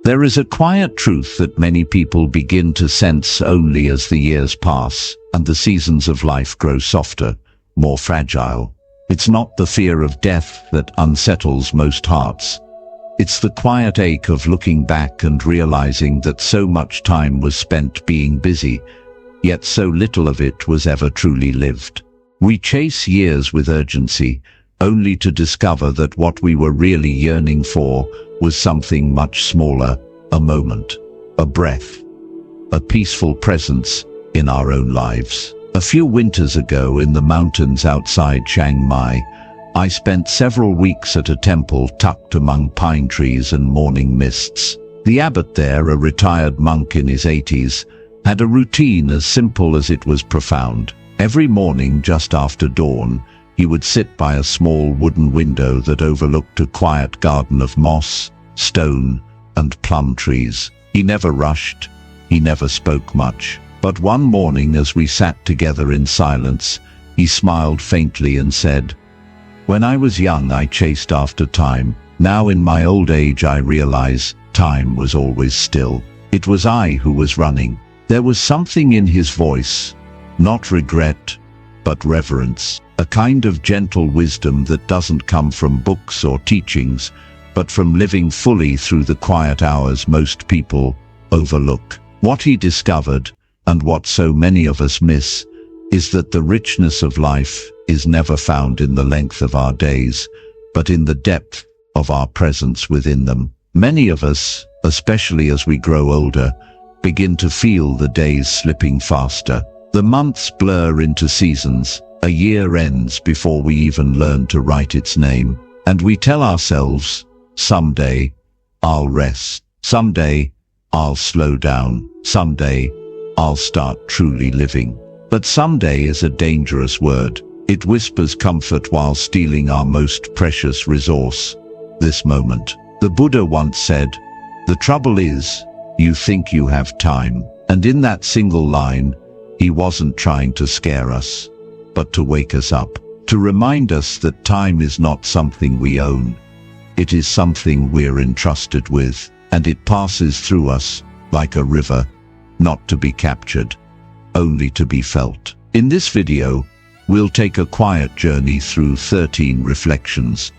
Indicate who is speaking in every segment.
Speaker 1: There is a quiet truth that many people begin to sense only as the years pass and the seasons of life grow softer, more fragile. It's not the fear of death that unsettles most hearts. It's the quiet ache of looking back and realizing that so much time was spent being busy, yet so little of it was ever truly lived. We chase years with urgency, only to discover that what we were really yearning for was something much smaller, a moment, a breath, a peaceful presence in our own lives. A few winters ago in the mountains outside Chiang Mai, I spent several weeks at a temple tucked among pine trees and morning mists. The abbot there, a retired monk in his 80s, had a routine as simple as it was profound. Every morning just after dawn, he would sit by a small wooden window that overlooked a quiet garden of moss, stone, and plum trees. He never rushed, he never spoke much. But one morning as we sat together in silence, he smiled faintly and said, "When I was young I chased after time. Now in my old age I realize time was always still. It was I who was running." There was something in his voice, not regret, but reverence, a kind of gentle wisdom that doesn't come from books or teachings, but from living fully through the quiet hours most people overlook. What he discovered, and what so many of us miss, is that the richness of life is never found in the length of our days, but in the depth of our presence within them. Many of us, especially as we grow older, begin to feel the days slipping faster. The months blur into seasons, a year ends before we even learn to write its name, and we tell ourselves, someday I'll rest, someday I'll slow down, someday I'll start truly living. But someday is a dangerous word. It whispers comfort while stealing our most precious resource, this moment. The Buddha once said, "The trouble is, you think you have time." And in that single line, he wasn't trying to scare us, but to wake us up, to remind us that time is not something we own. It is something we're entrusted with, and it passes through us like a river, not to be captured, only to be felt. In this video, we'll take a quiet journey through 13 reflections,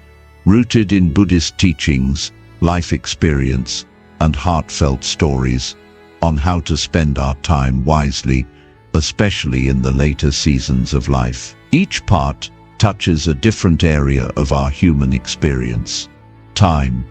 Speaker 1: rooted in Buddhist teachings, life experience, and heartfelt stories, on how to spend our time wisely, especially in the later seasons of life. Each part touches a different area of our human experience: time,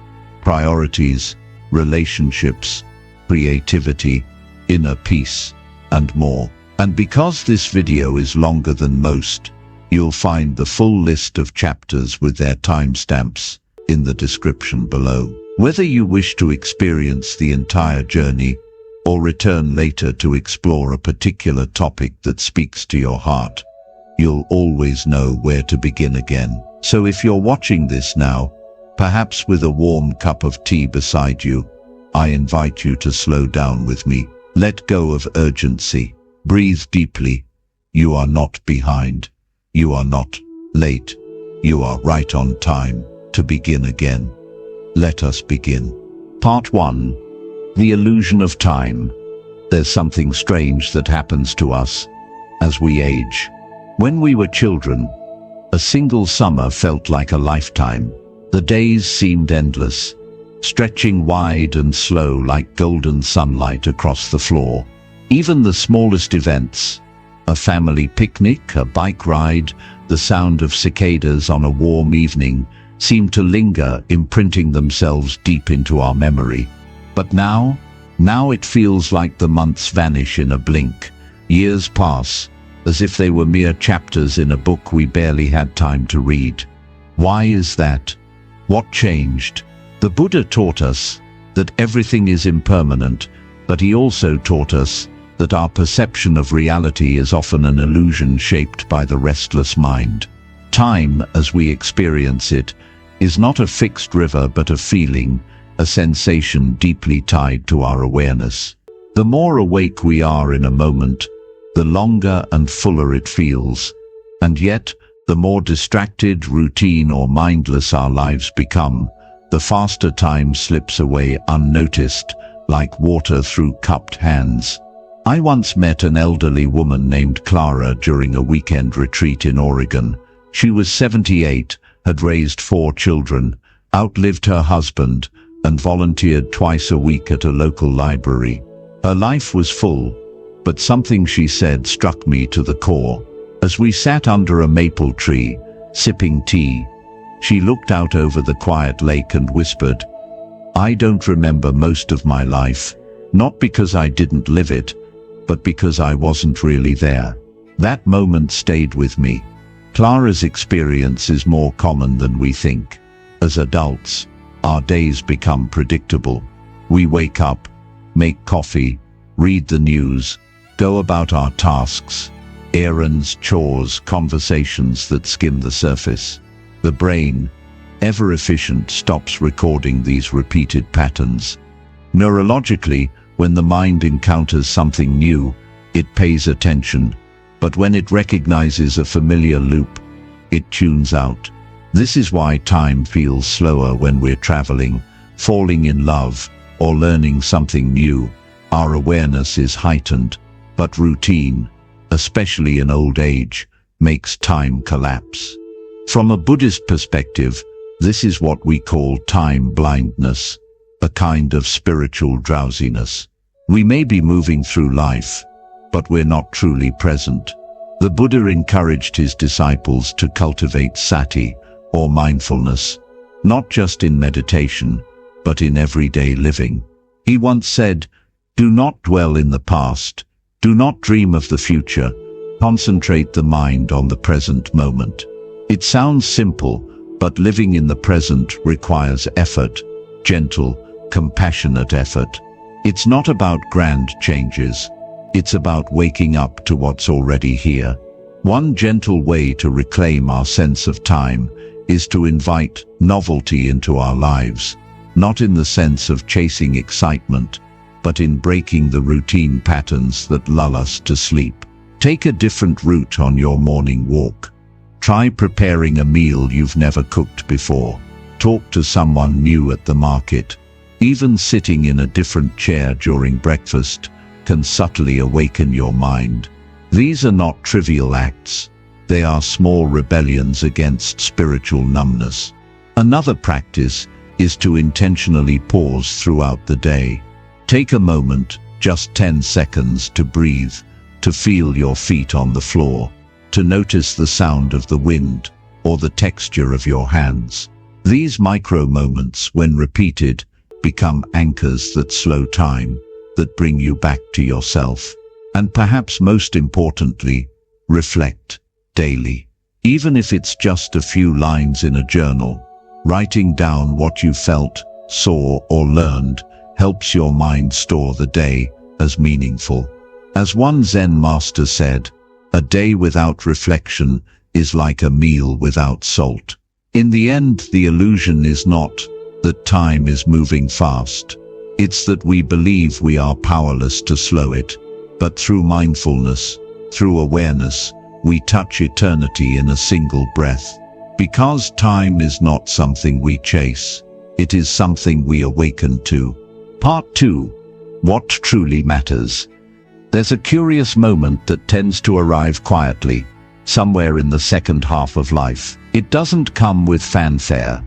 Speaker 1: priorities, relationships, creativity, inner peace, and more. And because this video is longer than most, you'll find the full list of chapters with their timestamps in the description below. Whether you wish to experience the entire journey or return later to explore a particular topic that speaks to your heart, you'll always know where to begin again. So if you're watching this now, perhaps with a warm cup of tea beside you, I invite you to slow down with me. Let go of urgency. Breathe deeply. You are not behind. You are not late. You are right on time to begin again. Let us begin. Part 1. The illusion of time. There's something strange that happens to us as we age. When we were children, a single summer felt like a lifetime. The days seemed endless, stretching wide and slow like golden sunlight across the floor. Even the smallest events, a family picnic, a bike ride, the sound of cicadas on a warm evening, seemed to linger, imprinting themselves deep into our memory. But now it feels like the months vanish in a blink. Years pass, as if they were mere chapters in a book we barely had time to read. Why is that? What changed? The Buddha taught us that everything is impermanent, but he also taught us that our perception of reality is often an illusion shaped by the restless mind. Time, as we experience it, is not a fixed river but a feeling, a sensation deeply tied to our awareness. The more awake we are in a moment, the longer and fuller it feels, and yet, the more distracted, routine, or mindless our lives become, the faster time slips away unnoticed, like water through cupped hands. I once met an elderly woman named Clara during a weekend retreat in Oregon. She was 78, had raised 4 children, outlived her husband, and volunteered twice a week at a local library. Her life was full, but something she said struck me to the core. As we sat under a maple tree, sipping tea, she looked out over the quiet lake and whispered, "I don't remember most of my life, not because I didn't live it, but because I wasn't really there." That moment stayed with me. Clara's experience is more common than we think. As adults, our days become predictable. We wake up, make coffee, read the news, go about our tasks, errands, chores, conversations that skim the surface. The brain, ever efficient, stops recording these repeated patterns. Neurologically, when the mind encounters something new, it pays attention, but when it recognizes a familiar loop, it tunes out. This is why time feels slower when we're traveling, falling in love, or learning something new. Our awareness is heightened, but routine, especially in old age, makes time collapse. From a Buddhist perspective, this is what we call time blindness, a kind of spiritual drowsiness. We may be moving through life, but we're not truly present. The Buddha encouraged his disciples to cultivate sati, or mindfulness, not just in meditation, but in everyday living. He once said, "Do not dwell in the past, do not dream of the future, concentrate the mind on the present moment." It sounds simple, but living in the present requires effort, gentle, compassionate effort. It's not about grand changes. It's about waking up to what's already here. One gentle way to reclaim our sense of time is to invite novelty into our lives, not in the sense of chasing excitement, but in breaking the routine patterns that lull us to sleep. Take a different route on your morning walk. Try preparing a meal you've never cooked before. Talk to someone new at the market. Even sitting in a different chair during breakfast can subtly awaken your mind. These are not trivial acts. They are small rebellions against spiritual numbness. Another practice is to intentionally pause throughout the day. Take a moment, just 10 seconds, to breathe, to feel your feet on the floor, to notice the sound of the wind or the texture of your hands. These micro moments, when repeated, become anchors that slow time, that bring you back to yourself. And perhaps most importantly, reflect daily. Even if it's just a few lines in a journal, writing down what you felt, saw, or learned helps your mind store the day as meaningful. As one Zen master said, "A day without reflection is like a meal without salt." In the end, the illusion is not that time is moving fast. It's that we believe we are powerless to slow it. But through mindfulness, through awareness, we touch eternity in a single breath. Because time is not something we chase, it is something we awaken to. Part 2. What truly matters. There's a curious moment that tends to arrive quietly, somewhere in the second half of life. It doesn't come with fanfare,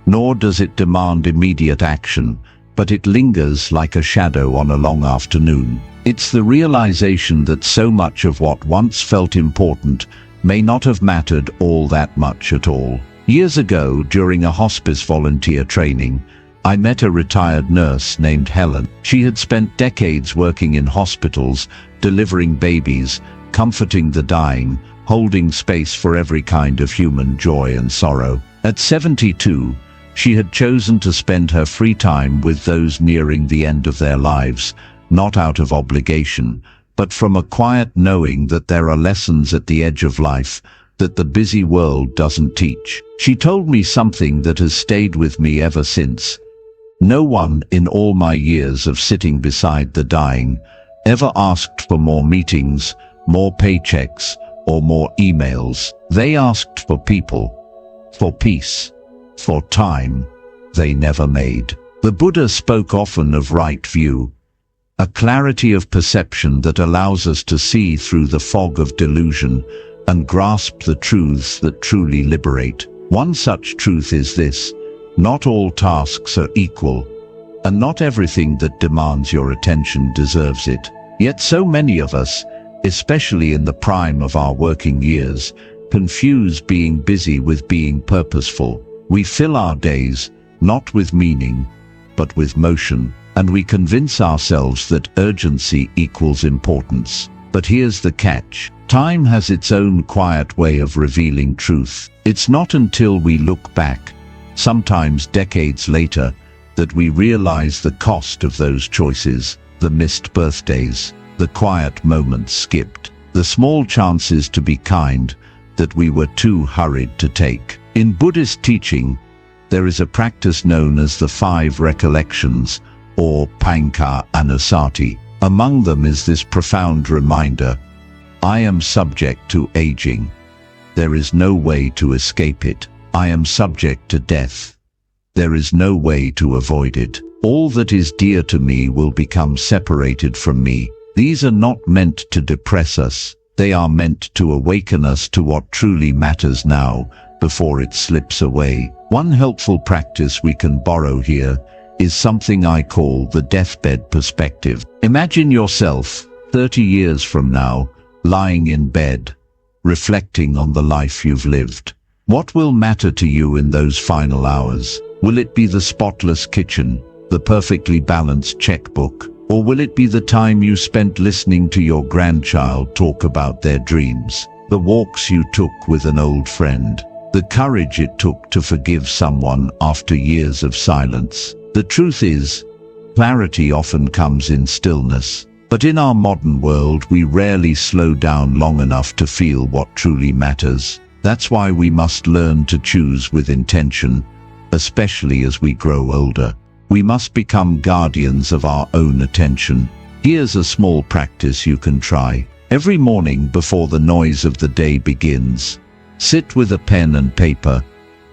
Speaker 1: nor does it demand immediate action, but it lingers like a shadow on a long afternoon. It's the realization that so much of what once felt important may not have mattered all that much at all. Years ago, during a hospice volunteer training, I met a retired nurse named Helen. She had spent decades working in hospitals, delivering babies, comforting the dying, holding space for every kind of human joy and sorrow. At 72, she had chosen to spend her free time with those nearing the end of their lives, not out of obligation, but from a quiet knowing that there are lessons at the edge of life that the busy world doesn't teach. She told me something that has stayed with me ever since. No one in all my years of sitting beside the dying ever asked for more meetings, more paychecks, or more emails. They asked for people, for peace, for time, they never made. The Buddha spoke often of right view, a clarity of perception that allows us to see through the fog of delusion and grasp the truths that truly liberate. One such truth is this: not all tasks are equal, and not everything that demands your attention deserves it. Yet so many of us, especially in the prime of our working years, confuse being busy with being purposeful. We fill our days not with meaning, but with motion, and we convince ourselves that urgency equals importance. But here's the catch. Time has its own quiet way of revealing truth. It's not until we look back, sometimes decades later, that we realize the cost of those choices, the missed birthdays, the quiet moments skipped, the small chances to be kind that we were too hurried to take. In Buddhist teaching, there is a practice known as the 5 recollections, or Panca Anusati. Among them is this profound reminder: I am subject to aging. There is no way to escape it. I am subject to death. There is no way to avoid it. All that is dear to me will become separated from me. These are not meant to depress us. They are meant to awaken us to what truly matters now, before it slips away. One helpful practice we can borrow here is something I call the deathbed perspective. Imagine yourself, 30 years from now, lying in bed, reflecting on the life you've lived. What will matter to you in those final hours? Will it be the spotless kitchen, the perfectly balanced checkbook, or will it be the time you spent listening to your grandchild talk about their dreams, the walks you took with an old friend, the courage it took to forgive someone after years of silence? The truth is, clarity often comes in stillness. But in our modern world, we rarely slow down long enough to feel what truly matters. That's why we must learn to choose with intention, especially as we grow older. We must become guardians of our own attention. Here's a small practice you can try. Every morning before the noise of the day begins, sit with a pen and paper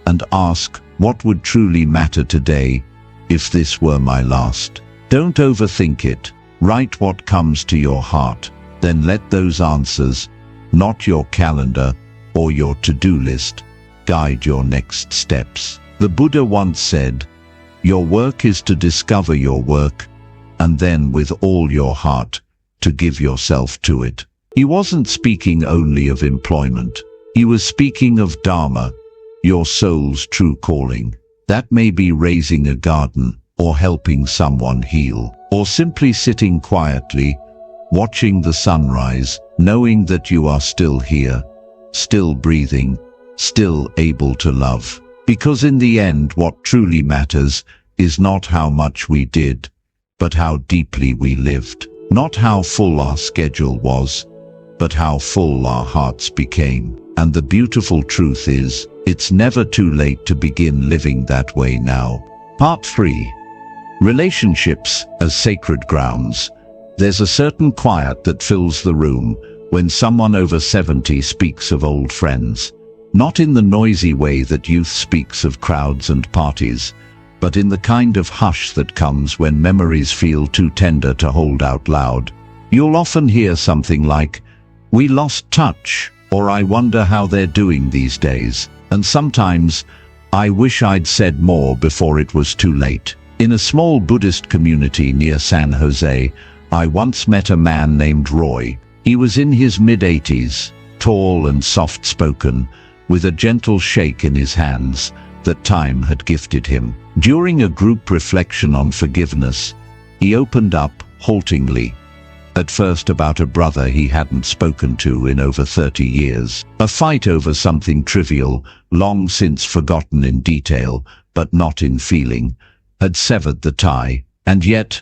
Speaker 1: and ask, what would truly matter today if this were my last? Don't overthink it. Write what comes to your heart. Then let those answers, not your calendar or your to-do list, guide your next steps. The Buddha once said, your work is to discover your work, and then with all your heart, to give yourself to it. He wasn't speaking only of employment. He was speaking of Dharma, your soul's true calling. That may be raising a garden, or helping someone heal, or simply sitting quietly, watching the sunrise, knowing that you are still here, still breathing, still able to love. Because in the end, what truly matters is not how much we did, but how deeply we lived. Not how full our schedule was, but how full our hearts became. And the beautiful truth is, it's never too late to begin living that way now. Part 3. Relationships as sacred grounds. There's a certain quiet that fills the room when someone over 70 speaks of old friends. Not in the noisy way that youth speaks of crowds and parties, but in the kind of hush that comes when memories feel too tender to hold out loud. You'll often hear something like, "We lost touch," or "I wonder how they're doing these days." And sometimes, "I wish I'd said more before it was too late." In a small Buddhist community near San Jose, I once met a man named Roy. He was in his mid-80s, tall and soft-spoken, with a gentle shake in his hands that time had gifted him. During a group reflection on forgiveness, he opened up, haltingly, at first about a brother he hadn't spoken to in over 30 years. A fight over something trivial, long since forgotten in detail, but not in feeling, had severed the tie. And yet,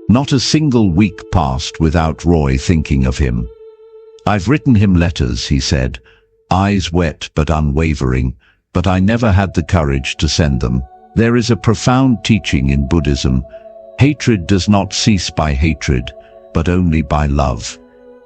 Speaker 1: not a single week passed without Roy thinking of him. "I've written him letters," he said, eyes wet but unwavering, "but I never had the courage to send them." There is a profound teaching in Buddhism: hatred does not cease by hatred, but only by love.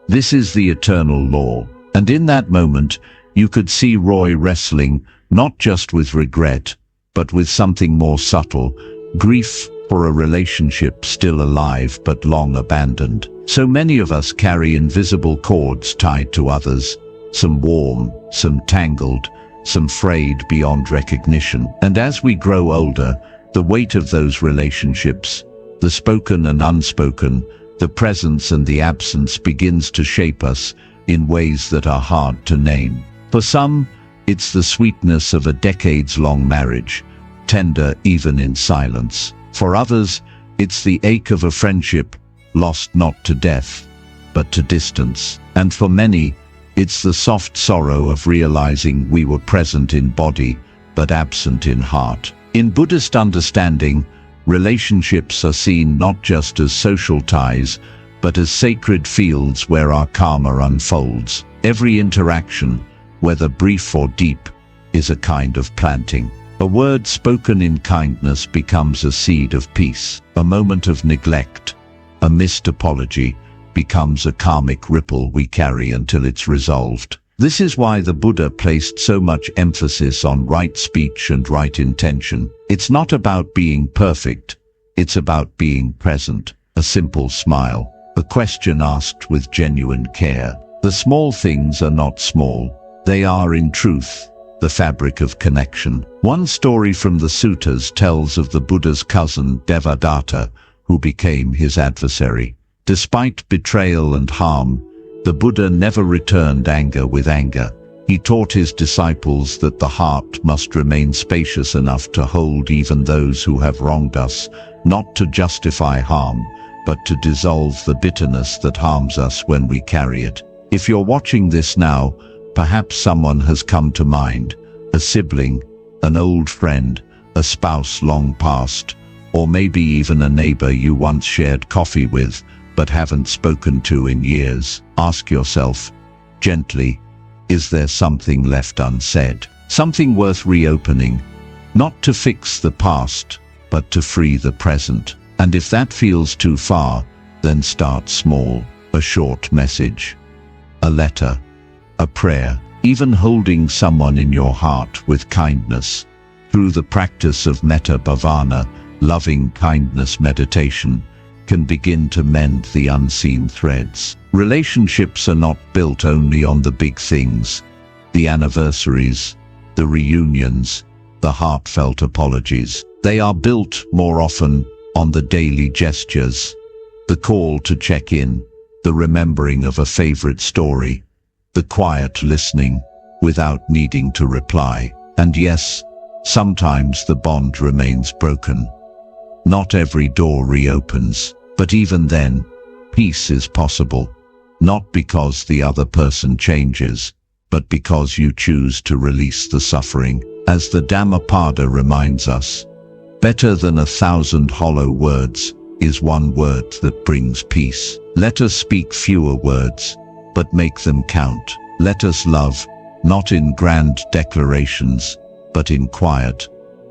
Speaker 1: This is the eternal law. And in that moment, you could see Roy wrestling, not just with regret, but with something more subtle, grief for a relationship still alive but long abandoned. So many of us carry invisible cords tied to others, some warm, some tangled, some frayed beyond recognition. And as we grow older, the weight of those relationships, the spoken and unspoken, the presence and the absence, begins to shape us in ways that are hard to name. For some, it's the sweetness of a decades-long marriage, tender even in silence. For others, it's the ache of a friendship lost not to death, but to distance. And for many, it's the soft sorrow of realizing we were present in body, but absent in heart. In Buddhist understanding, relationships are seen not just as social ties, but as sacred fields where our karma unfolds. Every interaction, whether brief or deep, is a kind of planting. A word spoken in kindness becomes a seed of peace. A moment of neglect, a missed apology, becomes a karmic ripple we carry until it's resolved. This is why the Buddha placed so much emphasis on right speech and right intention. It's not about being perfect, it's about being present. A simple smile, a question asked with genuine care. The small things are not small, they are in truth the fabric of connection. One story from the suttas tells of the Buddha's cousin Devadatta, who became his adversary. Despite betrayal and harm, the Buddha never returned anger with anger. He taught his disciples that the heart must remain spacious enough to hold even those who have wronged us, not to justify harm, but to dissolve the bitterness that harms us when we carry it. If you're watching this now, perhaps someone has come to mind, a sibling, an old friend, a spouse long past, or maybe even a neighbor you once shared coffee with, but haven't spoken to in years. Ask yourself, gently, is there something left unsaid? Something worth reopening, not to fix the past, but to free the present. And if that feels too far, then start small. A short message, a letter, a prayer, even holding someone in your heart with kindness. Through the practice of metta bhavana, loving kindness meditation, can begin to mend the unseen threads. Relationships are not built only on the big things, the anniversaries, the reunions, the heartfelt apologies. They are built more often on the daily gestures, the call to check in, the remembering of a favorite story, the quiet listening without needing to reply. And yes, sometimes the bond remains broken. Not every door reopens, but even then, peace is possible, not because the other person changes, but because you choose to release the suffering. As the Dhammapada reminds us, better than 1,000 hollow words is one word that brings peace. Let us speak fewer words, but make them count. Let us love, not in grand declarations, but in quiet,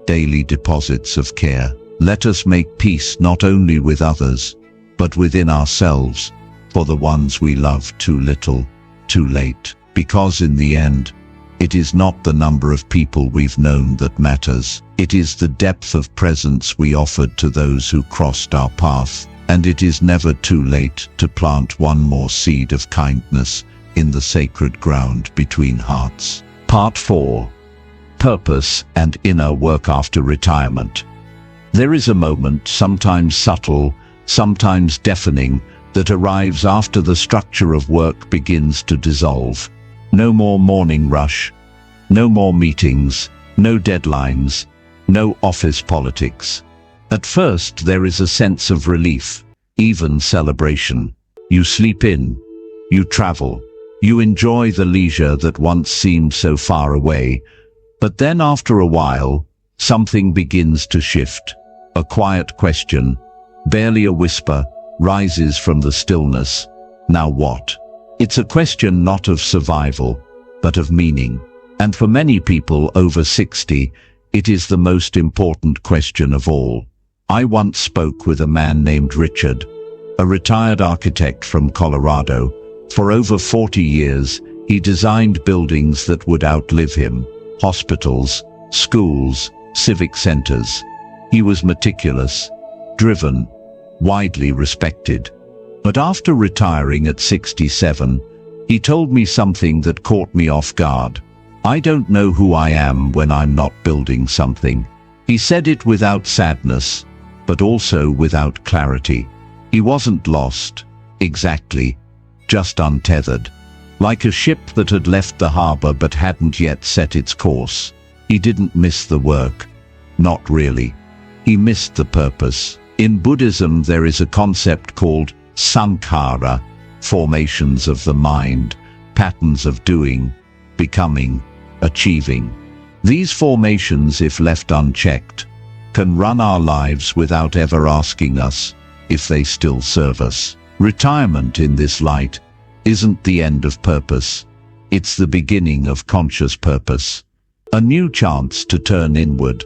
Speaker 1: daily deposits of care. Let us make peace not only with others, but within ourselves, for the ones we love too little, too late. Because in the end, it is not the number of people we've known that matters. It is the depth of presence we offered to those who crossed our path. And it is never too late to plant one more seed of kindness in the sacred ground between hearts. Part 4. Purpose and inner work after retirement. There is a moment, sometimes subtle, sometimes deafening, that arrives after the structure of work begins to dissolve. No more morning rush, no more meetings, no deadlines, no office politics. At first there is a sense of relief, even celebration. You sleep in, you travel, you enjoy the leisure that once seemed so far away. But then after a while, something begins to shift. A quiet question, barely a whisper, rises from the stillness. Now what? It's a question not of survival, but of meaning. And for many people over 60, it is the most important question of all. I once spoke with a man named Richard, a retired architect from Colorado. For over 40 years, he designed buildings that would outlive him: hospitals, schools, civic centers. He was meticulous, driven, widely respected. But after retiring at 67, he told me something that caught me off guard. "I don't know who I am when I'm not building something." He said it without sadness, but also without clarity. He wasn't lost, exactly, just untethered. Like a ship that had left the harbor but hadn't yet set its course. He didn't miss the work. Not really. He missed the purpose. In Buddhism there is a concept called sankhara, formations of the mind, patterns of doing, becoming, achieving. These formations, if left unchecked, can run our lives without ever asking us if they still serve us. Retirement in this light isn't the end of purpose. It's the beginning of conscious purpose. A new chance to turn inward,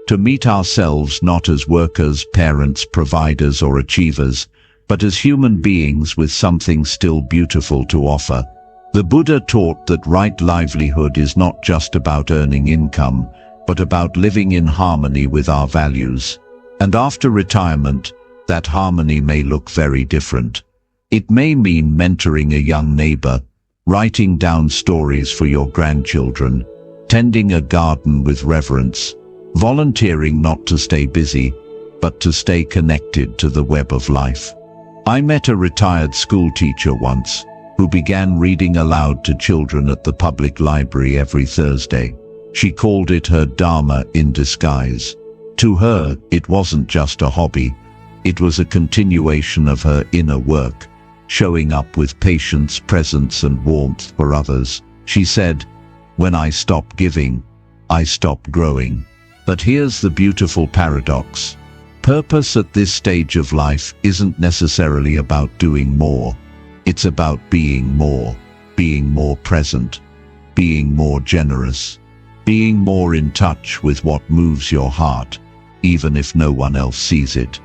Speaker 1: to meet ourselves not as workers, parents, providers, or achievers, but as human beings with something still beautiful to offer. The Buddha taught that right livelihood is not just about earning income, but about living in harmony with our values. And after retirement, that harmony may look very different. It may mean mentoring a young neighbor, writing down stories for your grandchildren, tending a garden with reverence, volunteering not to stay busy, but to stay connected to the web of life. I met a retired school teacher once, who began reading aloud to children at the public library every Thursday. She called it her Dharma in disguise. To her, it wasn't just a hobby. It was a continuation of her inner work, showing up with patience, presence, and warmth for others. She said, "When I stop giving, I stop growing." But here's the beautiful paradox. Purpose at this stage of life isn't necessarily about doing more. It's about being more present, being more generous, being more in touch with what moves your heart, even if no one else sees it.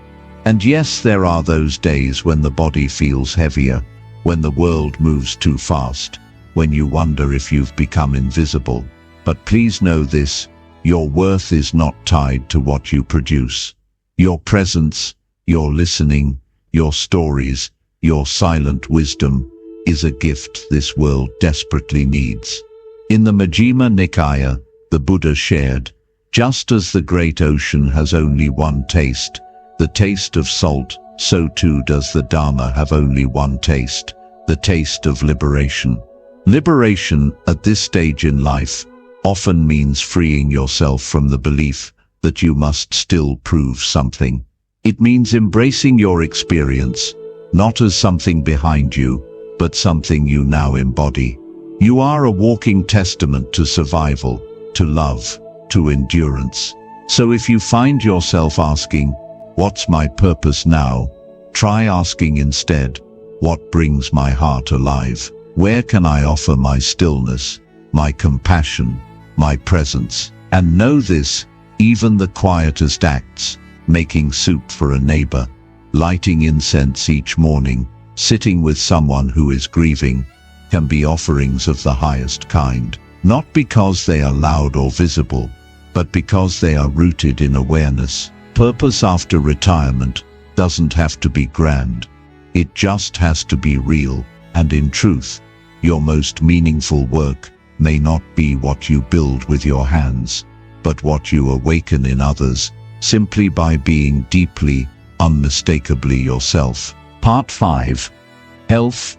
Speaker 1: And yes, there are those days when the body feels heavier, when the world moves too fast, when you wonder if you've become invisible. But please know this, your worth is not tied to what you produce. Your presence, your listening, your stories, your silent wisdom is a gift this world desperately needs. In the Majjhima Nikaya, the Buddha shared, just as the great ocean has only one taste, the taste of salt, so too does the Dharma have only one taste, the taste of liberation. Liberation at this stage in life often means freeing yourself from the belief that you must still prove something. It means embracing your experience, not as something behind you, but something you now embody. You are a walking testament to survival, to love, to endurance. So if you find yourself asking, "What's my purpose now?" try asking instead, "What brings my heart alive? Where can I offer my stillness, my compassion, my presence?" And know this, even the quietest acts, making soup for a neighbor, lighting incense each morning, sitting with someone who is grieving, can be offerings of the highest kind, not because they are loud or visible, but because they are rooted in awareness. Purpose after retirement doesn't have to be grand. It just has to be real, and in truth, your most meaningful work may not be what you build with your hands, but what you awaken in others, simply by being deeply, unmistakably yourself. Part 5. Health,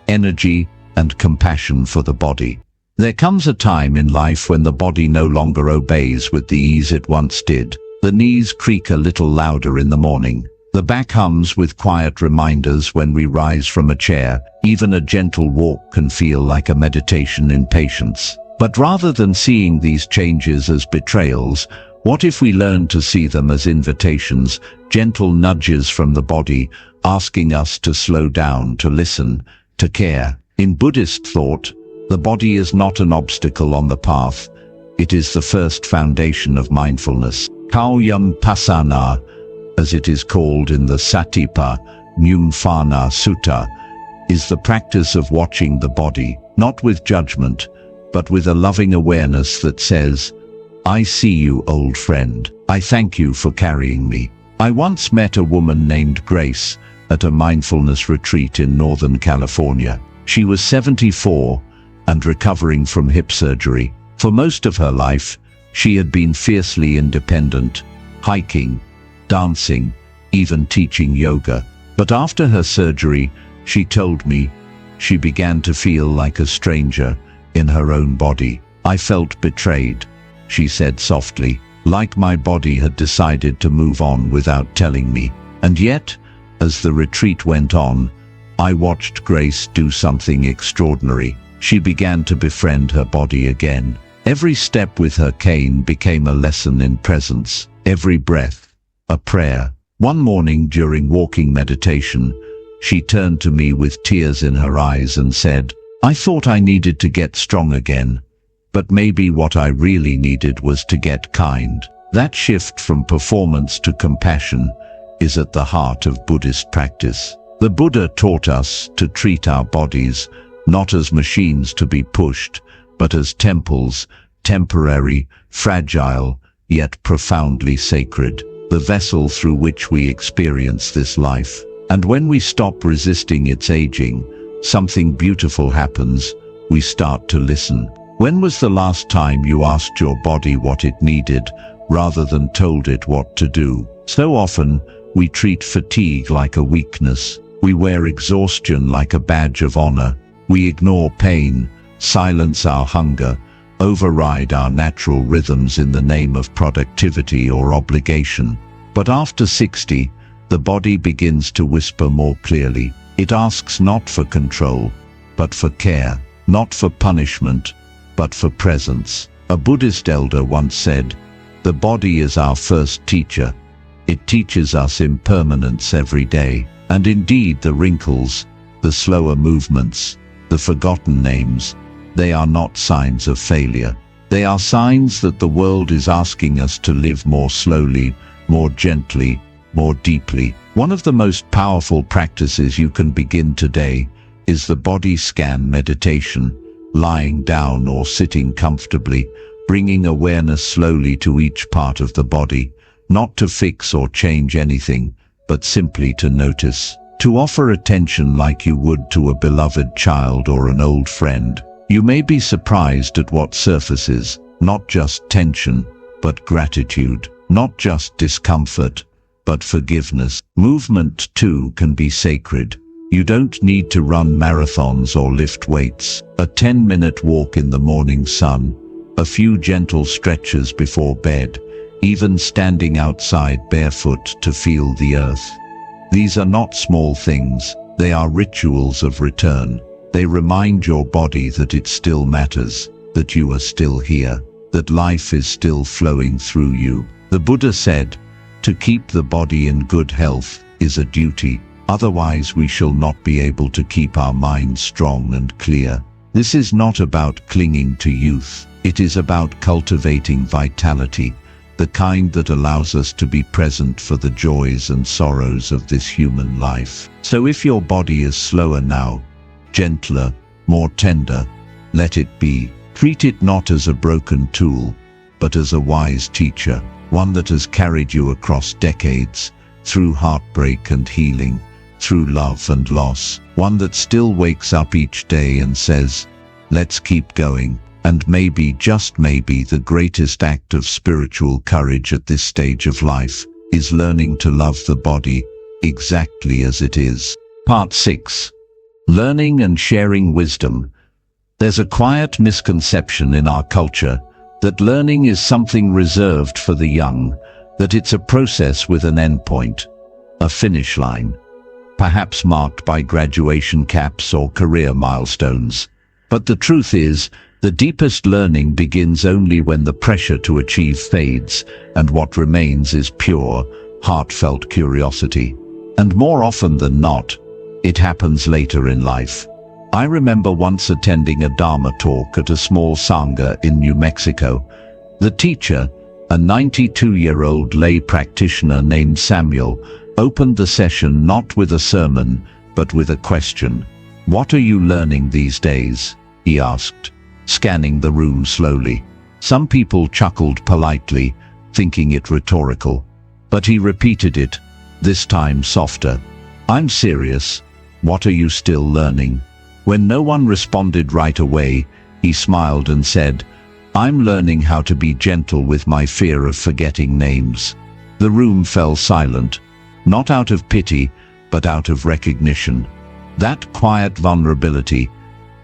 Speaker 1: energy, and compassion for the body. There comes a time in life when the body no longer obeys with the ease it once did. The knees creak a little louder in the morning. The back hums with quiet reminders when we rise from a chair. Even a gentle walk can feel like a meditation in patience. But rather than seeing these changes as betrayals, what if we learn to see them as invitations, gentle nudges from the body, asking us to slow down, to listen, to care? In Buddhist thought, the body is not an obstacle on the path. It is the first foundation of mindfulness. Kauyam Pasana, as it is called in the Satipa Nyumphana Sutta, is the practice of watching the body, not with judgment, but with a loving awareness that says, I see you, old friend. I thank you for carrying me. I once met a woman named Grace at a mindfulness retreat in Northern California. She was 74 and recovering from hip surgery. For most of her life, she had been fiercely independent, hiking, dancing, even teaching yoga. But after her surgery, she told me, she began to feel like a stranger in her own body. I felt betrayed, she said softly, like my body had decided to move on without telling me. And yet, as the retreat went on, I watched Grace do something extraordinary. She began to befriend her body again. Every step with her cane became a lesson in presence, every breath, a prayer. One morning during walking meditation, she turned to me with tears in her eyes and said, "I thought I needed to get strong again, but maybe what I really needed was to get kind." That shift from performance to compassion is at the heart of Buddhist practice. The Buddha taught us to treat our bodies not as machines to be pushed, but as temples, temporary, fragile, yet profoundly sacred, the vessel through which we experience this life. And when we stop resisting its aging, something beautiful happens. We start to listen. When was the last time you asked your body what it needed, rather than told it what to do? So often, we treat fatigue like a weakness. We wear exhaustion like a badge of honor. We ignore pain, silence our hunger, override our natural rhythms in the name of productivity or obligation. But after 60, the body begins to whisper more clearly. It asks not for control, but for care, not for punishment, but for presence. A Buddhist elder once said, "The body is our first teacher. It teaches us impermanence every day." And indeed, the wrinkles, the slower movements, the forgotten names, they are not signs of failure. They are signs that the world is asking us to live more slowly, more gently, more deeply. One of the most powerful practices you can begin today is the body scan meditation, lying down or sitting comfortably, bringing awareness slowly to each part of the body, not to fix or change anything, but simply to notice, to offer attention like you would to a beloved child or an old friend. You may be surprised at what surfaces, not just tension, but gratitude, not just discomfort, but forgiveness. Movement, too, can be sacred. You don't need to run marathons or lift weights. A 10-minute walk in the morning sun, a few gentle stretches before bed, even standing outside barefoot to feel the earth. These are not small things, they are rituals of return. They remind your body that it still matters, that you are still here, that life is still flowing through you. The Buddha said, "To keep the body in good health is a duty, otherwise we shall not be able to keep our minds strong and clear." This is not about clinging to youth, it is about cultivating vitality, the kind that allows us to be present for the joys and sorrows of this human life. So if your body is slower now, gentler, more tender, let it be. Treat it not as a broken tool, but as a wise teacher, one that has carried you across decades, through heartbreak and healing, through love and loss, one that still wakes up each day and says, "Let's keep going." And maybe, just maybe, the greatest act of spiritual courage at this stage of life is learning to love the body exactly as it is. Part 6. Learning and sharing wisdom. There's a quiet misconception in our culture that learning is something reserved for the young, that it's a process with an endpoint, a finish line, perhaps marked by graduation caps or career milestones. But the truth is, the deepest learning begins only when the pressure to achieve fades, and what remains is pure, heartfelt curiosity. And more often than not, it happens later in life. I remember once attending a Dharma talk at a small Sangha in New Mexico. The teacher, a 92-year-old lay practitioner named Samuel, opened the session not with a sermon, but with a question. "What are you learning these days?" he asked, scanning the room slowly. Some people chuckled politely, thinking it rhetorical. But he repeated it, this time softer. I'm serious. What are you still learning? When no one responded right away, he smiled and said, I'm learning how to be gentle with my fear of forgetting names. The room fell silent, not out of pity, but out of recognition. That quiet vulnerability,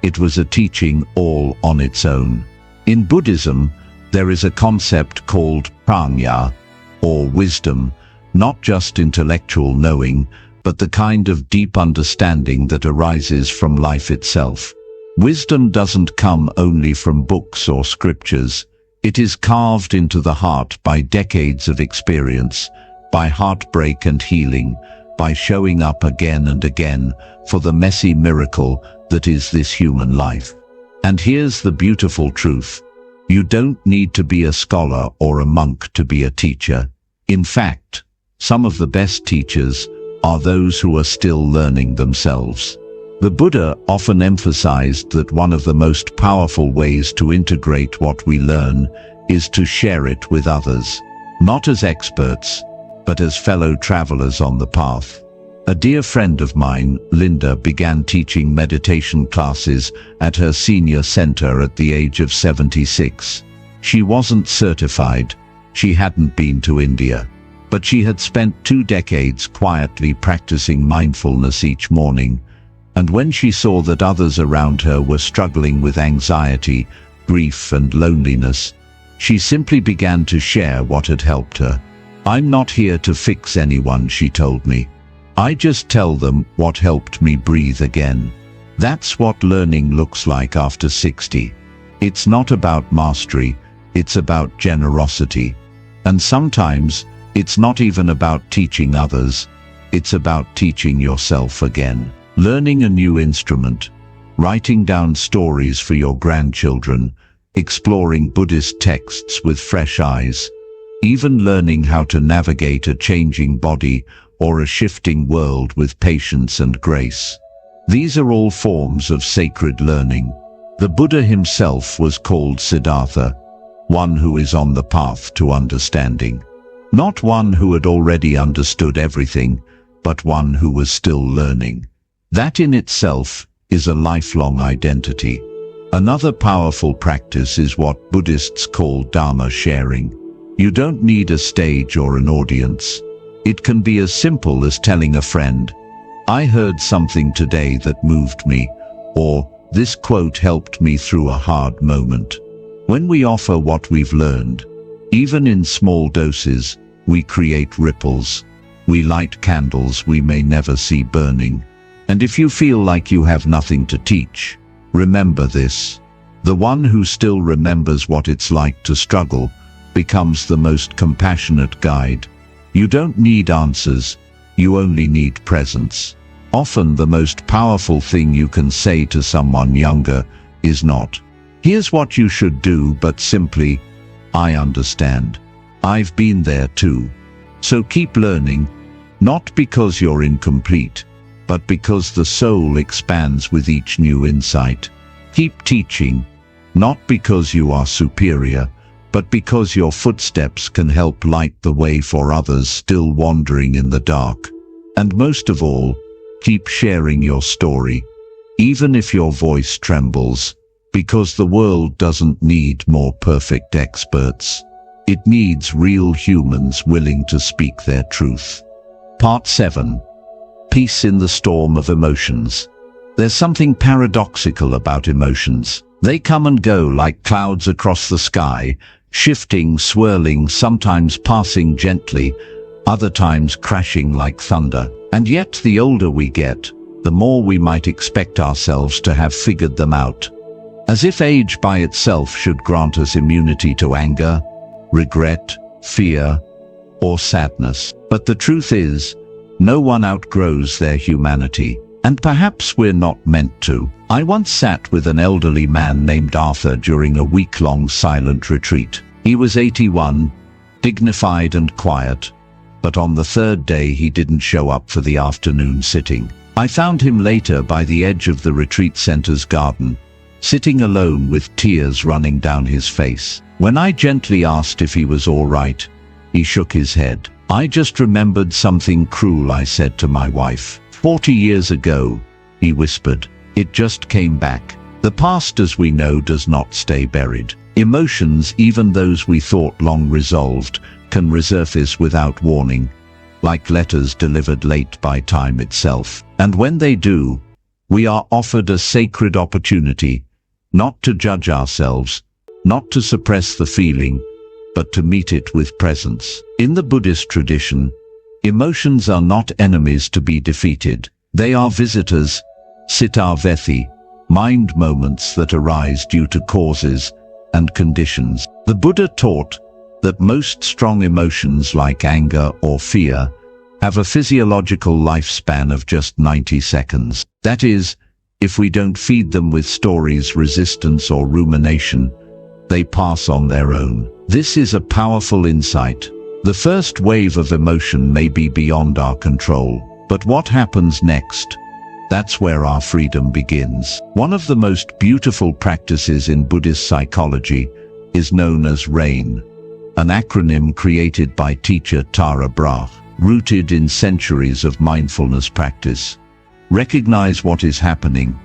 Speaker 1: it was a teaching all on its own. In Buddhism, there is a concept called prajna, or wisdom, not just intellectual knowing, but the kind of deep understanding that arises from life itself. Wisdom doesn't come only from books or scriptures. It is carved into the heart by decades of experience, by heartbreak and healing, by showing up again and again for the messy miracle that is this human life. And here's the beautiful truth. You don't need to be a scholar or a monk to be a teacher. In fact, some of the best teachers are those who are still learning themselves. The Buddha often emphasized that one of the most powerful ways to integrate what we learn is to share it with others, not as experts, but as fellow travelers on the path. A dear friend of mine, Linda, began teaching meditation classes at her senior center at the age of 76. She wasn't certified. She hadn't been to India. But she had spent 2 decades quietly practicing mindfulness each morning. And when she saw that others around her were struggling with anxiety, grief and loneliness, she simply began to share what had helped her. I'm not here to fix anyone, she told me. I just tell them what helped me breathe again. That's what learning looks like after 60. It's not about mastery, it's about generosity. And sometimes, it's not even about teaching others, it's about teaching yourself again. Learning a new instrument, writing down stories for your grandchildren, exploring Buddhist texts with fresh eyes, even learning how to navigate a changing body or a shifting world with patience and grace. These are all forms of sacred learning. The Buddha himself was called Siddhartha, one who is on the path to understanding. Not one who had already understood everything, but one who was still learning. That in itself is a lifelong identity. Another powerful practice is what Buddhists call Dharma sharing. You don't need a stage or an audience. It can be as simple as telling a friend, I heard something today that moved me, or this quote helped me through a hard moment. When we offer what we've learned, even in small doses, we create ripples. We light candles we may never see burning. And if you feel like you have nothing to teach, remember this. The one who still remembers what it's like to struggle becomes the most compassionate guide. You don't need answers, you only need presence. Often the most powerful thing you can say to someone younger is not, here's what you should do, but simply, I understand. I've been there too. So keep learning, not because you're incomplete, but because the soul expands with each new insight. Keep teaching, not because you are superior, but because your footsteps can help light the way for others still wandering in the dark. And most of all, keep sharing your story, even if your voice trembles, because the world doesn't need more perfect experts. It needs real humans willing to speak their truth. Part 7. Peace in the storm of emotions. There's something paradoxical about emotions. They come and go like clouds across the sky, shifting, swirling, sometimes passing gently, other times crashing like thunder. And yet the older we get, the more we might expect ourselves to have figured them out. As if age by itself should grant us immunity to anger, regret, fear, or sadness. But the truth is, no one outgrows their humanity, and perhaps we're not meant to. I once sat with an elderly man named Arthur during a week-long silent retreat. He was 81, dignified and quiet, but on the 3rd day he didn't show up for the afternoon sitting. I found him later by the edge of the retreat center's garden, sitting alone with tears running down his face. When I gently asked if he was all right, he shook his head. I just remembered something cruel I said to my wife 40 years ago, he whispered. It just came back. The past, as we know, does not stay buried. Emotions, even those we thought long resolved, can resurface without warning, like letters delivered late by time itself. And when they do, we are offered a sacred opportunity, not to judge ourselves, not to suppress the feeling, but to meet it with presence. In the Buddhist tradition, emotions are not enemies to be defeated. They are visitors, citta vethi, mind moments that arise due to causes and conditions. The Buddha taught that most strong emotions like anger or fear have a physiological lifespan of just 90 seconds. That is, if we don't feed them with stories, resistance, or rumination, they pass on their own. This is a powerful insight. The first wave of emotion may be beyond our control, but what happens next? That's where our freedom begins. One of the most beautiful practices in Buddhist psychology is known as RAIN, an acronym created by teacher Tara Brach, rooted in centuries of mindfulness practice. Recognize what is happening,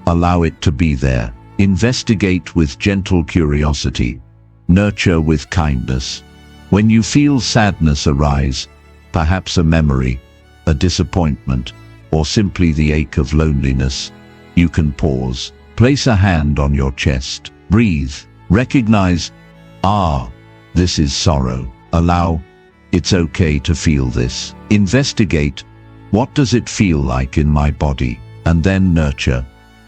Speaker 1: allow it to be there, investigate with gentle curiosity, nurture with kindness. When you feel sadness arise, perhaps a memory, a disappointment, or simply the ache of loneliness, you can pause, place a hand on your chest, breathe, recognize, this is sorrow. Allow, it's okay to feel this. Investigate, what does it feel like in my body? And then nurture.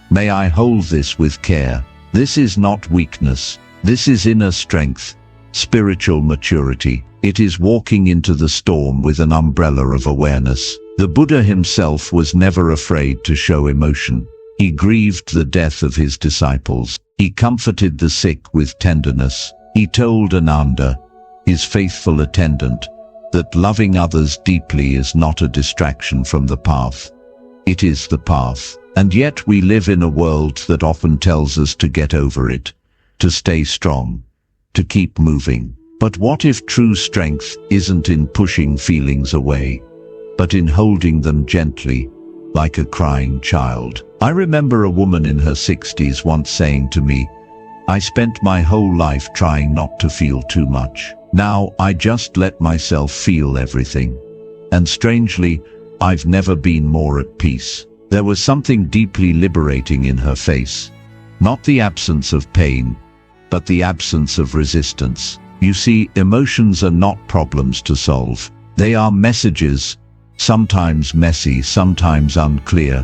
Speaker 1: May I hold this with care? This is not weakness. This is inner strength, spiritual maturity. It is walking into the storm with an umbrella of awareness. The Buddha himself was never afraid to show emotion. He grieved the death of his disciples. He comforted the sick with tenderness. He told Ananda, his faithful attendant, that loving others deeply is not a distraction from the path. It is the path. And yet we live in a world that often tells us to get over it, to stay strong, to keep moving. But what if true strength isn't in pushing feelings away, but in holding them gently, like a crying child? I remember a woman in her 60s once saying to me, I spent my whole life trying not to feel too much. Now I just let myself feel everything. And strangely, I've never been more at peace. There was something deeply liberating in her face. Not the absence of pain, but the absence of resistance. You see, emotions are not problems to solve. They are messages, sometimes messy, sometimes unclear,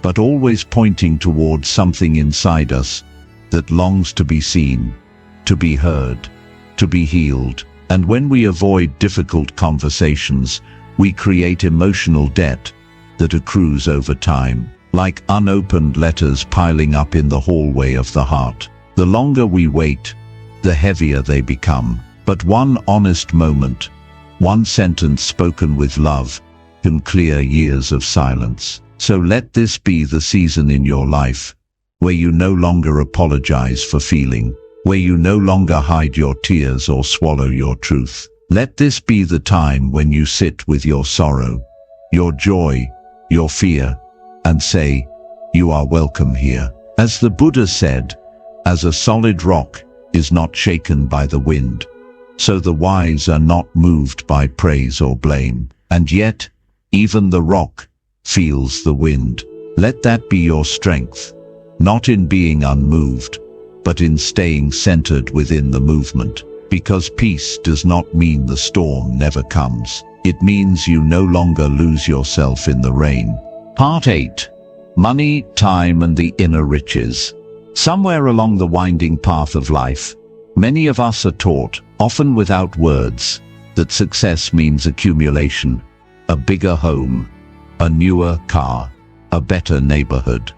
Speaker 1: but always pointing towards something inside us that longs to be seen, to be heard, to be healed. And when we avoid difficult conversations, we create emotional debt that accrues over time, like unopened letters piling up in the hallway of the heart. The longer we wait, the heavier they become. But one honest moment, one sentence spoken with love, can clear years of silence. So let this be the season in your life where you no longer apologize for feeling, where you no longer hide your tears or swallow your truth. Let this be the time when you sit with your sorrow, your joy, your fear, and say, you are welcome here. As the Buddha said, as a solid rock is not shaken by the wind, so the wise are not moved by praise or blame. And yet, even the rock feels the wind. Let that be your strength, not in being unmoved, but in staying centered within the movement. Because peace does not mean the storm never comes. It means you no longer lose yourself in the rain. Part 8. Money, time, and the inner riches. Somewhere along the winding path of life, many of us are taught, often without words, that success means accumulation, a bigger home, a newer car, a better neighborhood,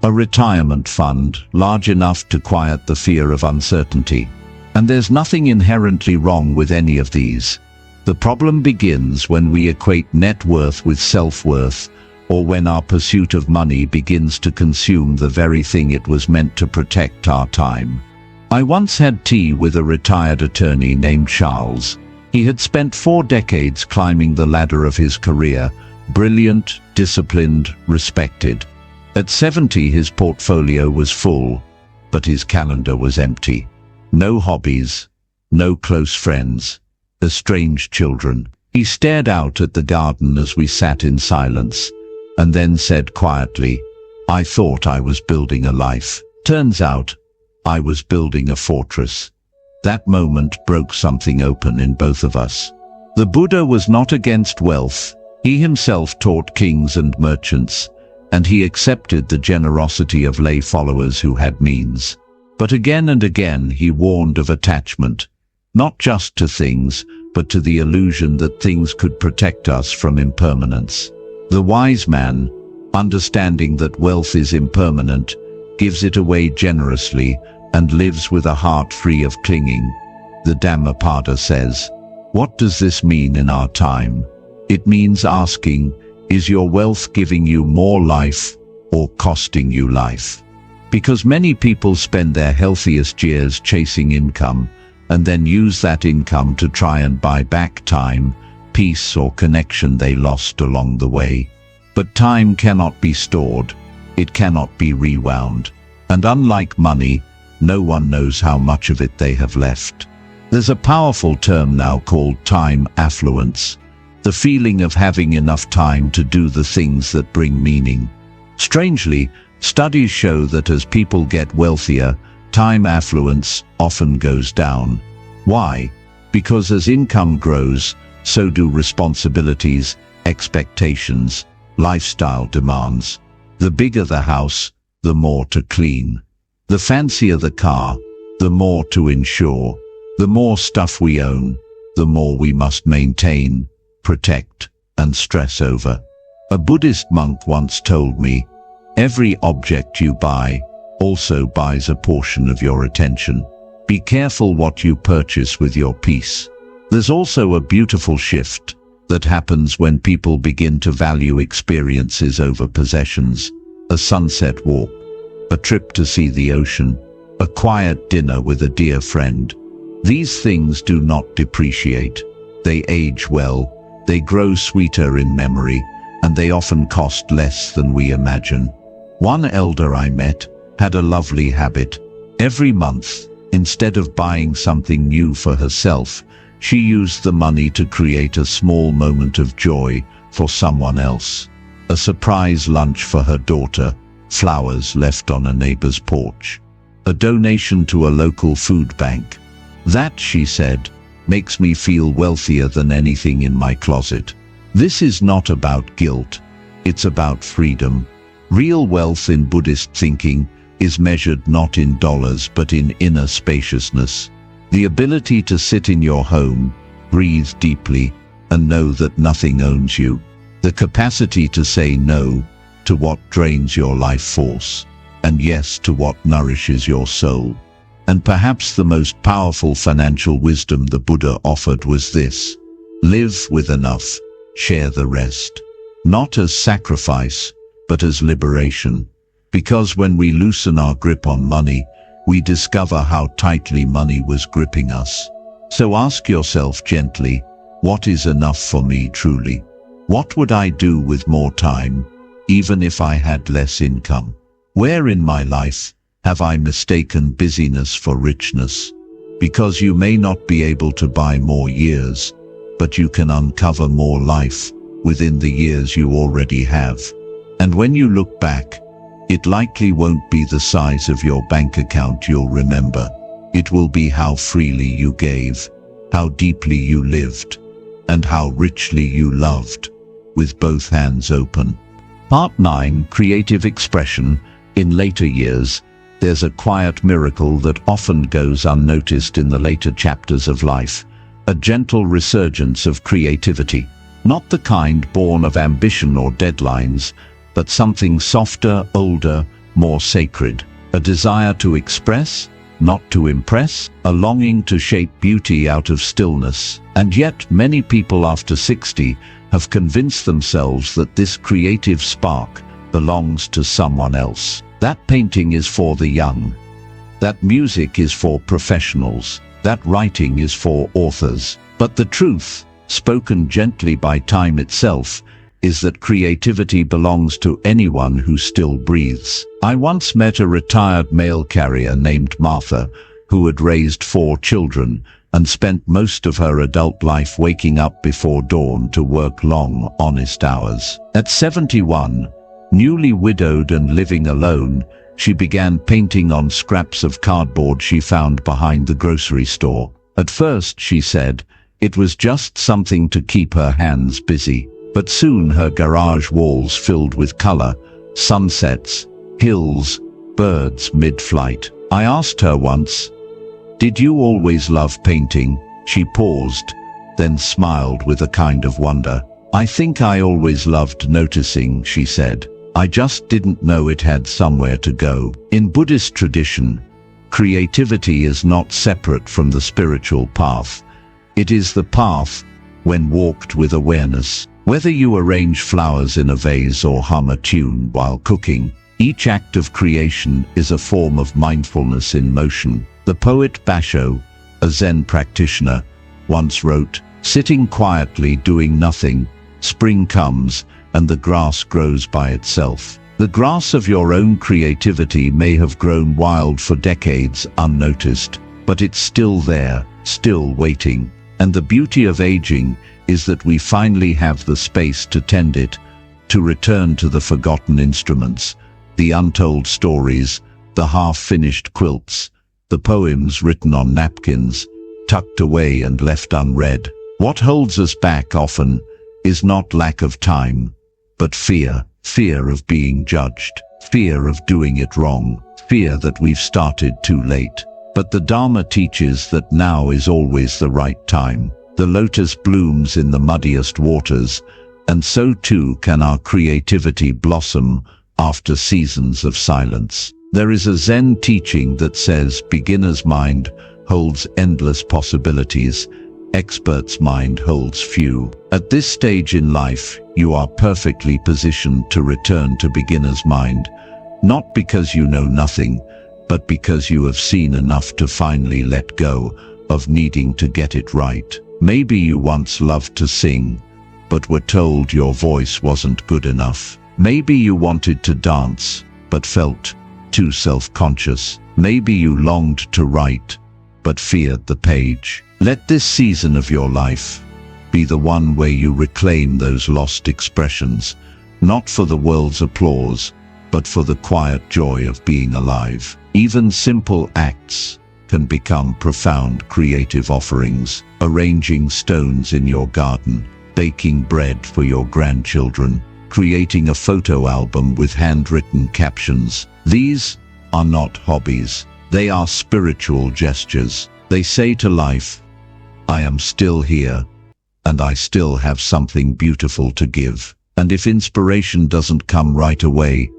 Speaker 1: a retirement fund large enough to quiet the fear of uncertainty. And there's nothing inherently wrong with any of these. The problem begins when we equate net worth with self-worth, or when our pursuit of money begins to consume the very thing it was meant to protect: our time. I once had tea with a retired attorney named Charles. He had spent 4 decades climbing the ladder of his career, brilliant, disciplined, respected. At 70, his portfolio was full, but his calendar was empty. No hobbies, no close friends, estranged children. He stared out at the garden as we sat in silence, and then said quietly, "I thought I was building a life. Turns out, I was building a fortress." That moment broke something open in both of us. The Buddha was not against wealth. He himself taught kings and merchants, and he accepted the generosity of lay followers who had means. But again and again he warned of attachment, not just to things, but to the illusion that things could protect us from impermanence. The wise man, understanding that wealth is impermanent, gives it away generously and lives with a heart free of clinging. The Dhammapada says, "What does this mean in our time?" It means asking, is your wealth giving you more life or costing you life? Because many people spend their healthiest years chasing income and then use that income to try and buy back time, peace or connection they lost along the way. But time cannot be stored. It cannot be rewound. And unlike money, no one knows how much of it they have left. There's a powerful term now called time affluence, the feeling of having enough time to do the things that bring meaning. Strangely, studies show that as people get wealthier, time affluence often goes down. Why? Because as income grows, so do responsibilities, expectations, lifestyle demands. The bigger the house, the more to clean. The fancier the car, the more to insure. The more stuff we own, the more we must maintain, protect, and stress over. A Buddhist monk once told me, "Every object you buy also buys a portion of your attention. Be careful what you purchase with your peace." There's also a beautiful shift that happens when people begin to value experiences over possessions. A sunset walk, a trip to see the ocean, a quiet dinner with a dear friend. These things do not depreciate. They age well, they grow sweeter in memory, and they often cost less than we imagine. One elder I met had a lovely habit. Every month, instead of buying something new for herself, she used the money to create a small moment of joy for someone else. A surprise lunch for her daughter, flowers left on a neighbor's porch, a donation to a local food bank. That, she said, makes me feel wealthier than anything in my closet. This is not about guilt, it's about freedom. Real wealth in Buddhist thinking is measured not in dollars but in inner spaciousness. The ability to sit in your home, breathe deeply, and know that nothing owns you. The capacity to say no to what drains your life force, and yes to what nourishes your soul. And perhaps the most powerful financial wisdom the Buddha offered was this: live with enough, share the rest. Not as sacrifice, but as liberation. Because when we loosen our grip on money, we discover how tightly money was gripping us. So ask yourself gently, what is enough for me truly? What would I do with more time, even if I had less income? Where in my life have I mistaken busyness for richness? Because you may not be able to buy more years, but you can uncover more life within the years you already have. And when you look back, it likely won't be the size of your bank account you'll remember. It will be how freely you gave, how deeply you lived, and how richly you loved, with both hands open. Part 9, Creative Expression. In later years, there's a quiet miracle that often goes unnoticed in the later chapters of life, a gentle resurgence of creativity. Not the kind born of ambition or deadlines, but something softer, older, more sacred. A desire to express, not to impress, a longing to shape beauty out of stillness. And yet many people after 60 have convinced themselves that this creative spark belongs to someone else. That painting is for the young. That music is for professionals. That writing is for authors. But the truth, spoken gently by time itself, is that creativity belongs to anyone who still breathes. I once met a retired mail carrier named Martha, who had raised 4 children and spent most of her adult life waking up before dawn to work long, honest hours. At 71, newly widowed and living alone, she began painting on scraps of cardboard she found behind the grocery store. At first, she said, it was just something to keep her hands busy. But soon her garage walls filled with color, sunsets, hills, birds mid-flight. I asked her once, "Did you always love painting?" She paused, then smiled with a kind of wonder. "I think I always loved noticing," she said. "I just didn't know it had somewhere to go." In Buddhist tradition, creativity is not separate from the spiritual path. It is the path when walked with awareness. Whether you arrange flowers in a vase or hum a tune while cooking, each act of creation is a form of mindfulness in motion. The poet Basho, a Zen practitioner, once wrote, "Sitting quietly doing nothing, spring comes and the grass grows by itself." The grass of your own creativity may have grown wild for decades unnoticed, but it's still there, still waiting. And the beauty of aging is that we finally have the space to tend it, to return to the forgotten instruments, the untold stories, the half-finished quilts, the poems written on napkins, tucked away and left unread. What holds us back often is not lack of time, but fear. Fear of being judged, fear of doing it wrong, fear that we've started too late. But the Dharma teaches that now is always the right time. The lotus blooms in the muddiest waters, and so too can our creativity blossom after seasons of silence. There is a Zen teaching that says beginner's mind holds endless possibilities, expert's mind holds few. At this stage in life, you are perfectly positioned to return to beginner's mind, not because you know nothing, but because you have seen enough to finally let go of needing to get it right. Maybe you once loved to sing, but were told your voice wasn't good enough. Maybe you wanted to dance, but felt too self-conscious. Maybe you longed to write, but feared the page. Let this season of your life be the one where you reclaim those lost expressions, not for the world's applause, but for the quiet joy of being alive. Even simple acts can become profound creative offerings. Arranging stones in your garden, baking bread for your grandchildren, creating a photo album with handwritten captions. These are not hobbies. They are spiritual gestures. They say to life, I am still here, and I still have something beautiful to give. And if inspiration doesn't come right away,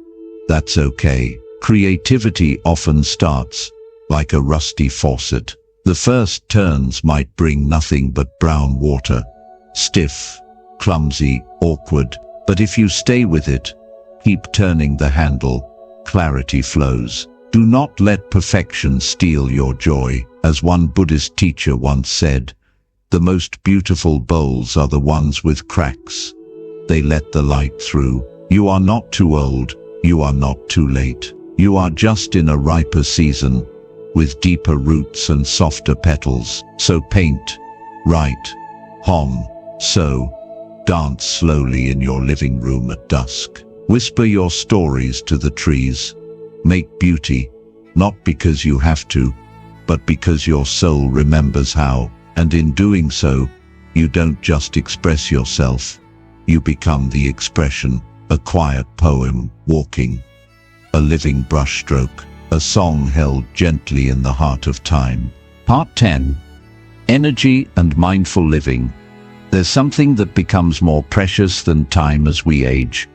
Speaker 1: that's okay. Creativity often starts like a rusty faucet. The first turns might bring nothing but brown water, stiff, clumsy, awkward. But if you stay with it, keep turning the handle, clarity flows. Do not let perfection steal your joy. As one Buddhist teacher once said, the most beautiful bowls are the ones with cracks. They let the light through. You are not too old. You are not too late. You are just in a riper season, with deeper roots and softer petals. So paint, write, hum, sew, dance slowly in your living room at dusk. Whisper your stories to the trees. Make beauty, not because you have to, but because your soul remembers how. And in doing so, you don't just express yourself. You become the expression, a quiet poem walking, a living brushstroke, a song held gently in the heart of time. Part 10. Energy and Mindful Living. There's something that becomes more precious than time as we age.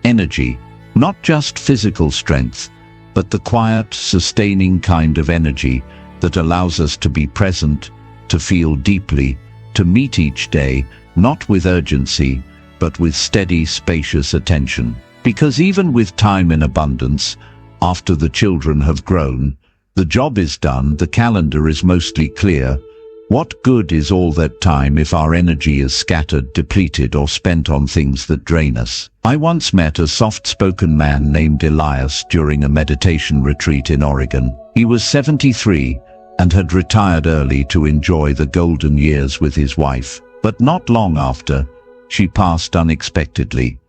Speaker 1: Energy. Not just physical strength, but the quiet, sustaining kind of energy that allows us to be present, to feel deeply, to meet each day, not with urgency, but with steady, spacious attention. Because even with time in abundance, after the children have grown, The job is done, the calendar is mostly clear. What good is all that time if our energy is scattered, depleted, or spent on things that drain us? I once met a soft-spoken man named Elias during a meditation retreat in Oregon. He was 73 and had retired early to enjoy the golden years with his wife. But not long after, she passed unexpectedly,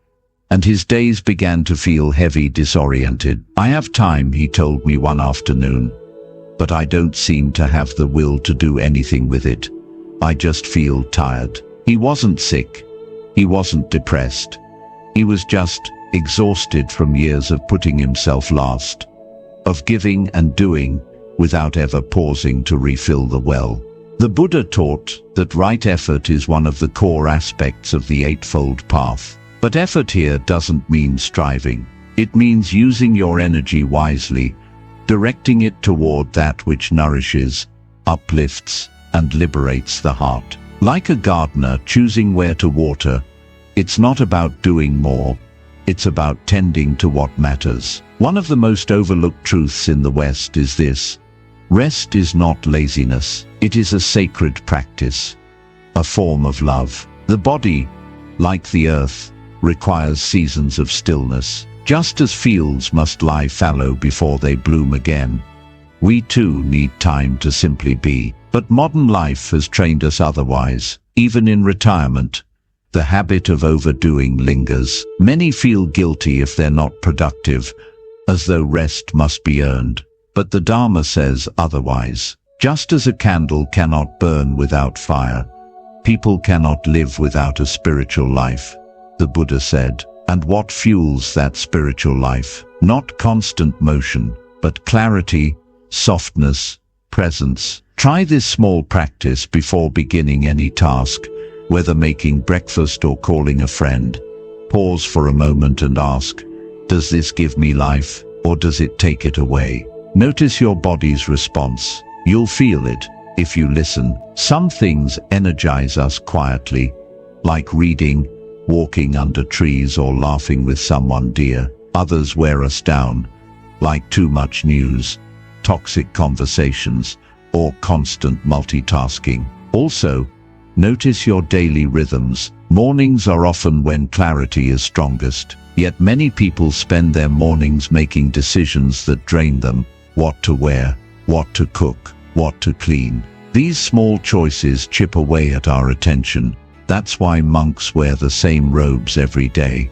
Speaker 1: and his days began to feel heavy, disoriented. "I have time," he told me one afternoon, "but I don't seem to have the will to do anything with it. I just feel tired." He wasn't sick. He wasn't depressed. He was just exhausted from years of putting himself last, of giving and doing without ever pausing to refill the well. The Buddha taught that right effort is one of the core aspects of the Eightfold Path. But effort here doesn't mean striving. It means using your energy wisely, directing it toward that which nourishes, uplifts, and liberates the heart. Like a gardener choosing where to water, it's not about doing more, it's about tending to what matters. One of the most overlooked truths in the West is this: rest is not laziness, it is a sacred practice, a form of love. The body, like the earth, requires seasons of stillness. Just as fields must lie fallow before they bloom again, we too need time to simply be. But modern life has trained us otherwise. Even in retirement, the habit of overdoing lingers. Many feel guilty if they're not productive, as though rest must be earned. But the Dharma says otherwise. Just as a candle cannot burn without fire, people cannot live without a spiritual life, the Buddha said. And what fuels that spiritual life? Not constant motion, but clarity, softness, presence. Try this small practice before beginning any task, whether making breakfast or calling a friend. Pause for a moment and ask, does this give me life, or does it take it away? Notice your body's response. You'll feel it if you listen. Some things energize us quietly, like reading, walking under trees, or laughing with someone dear. Others wear us down, like too much news, toxic conversations, or constant multitasking. Also, notice your daily rhythms. Mornings are often when clarity is strongest, yet many people spend their mornings making decisions that drain them. What to wear, what to cook, what to clean. These small choices chip away at our attention. That's why monks wear the same robes every day.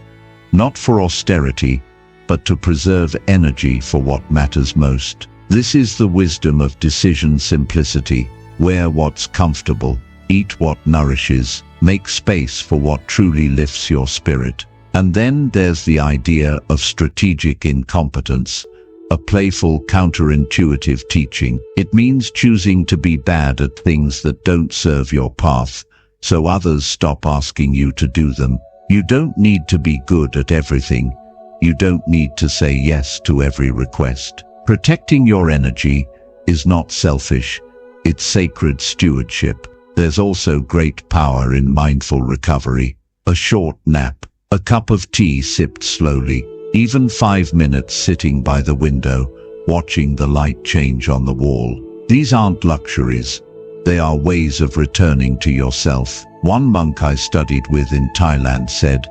Speaker 1: Not for austerity, but to preserve energy for what matters most. This is the wisdom of decision simplicity. Wear what's comfortable, eat what nourishes, make space for what truly lifts your spirit. And then there's the idea of strategic incompetence, a playful, counterintuitive teaching. It means choosing to be bad at things that don't serve your path, so others stop asking you to do them. You don't need to be good at everything. You don't need to say yes to every request. Protecting your energy is not selfish, it's sacred stewardship. There's also great power in mindful recovery. A short nap, a cup of tea sipped slowly, even 5 minutes sitting by the window, watching the light change on the wall. These aren't luxuries. They are ways of returning to yourself. One monk I studied with in Thailand said,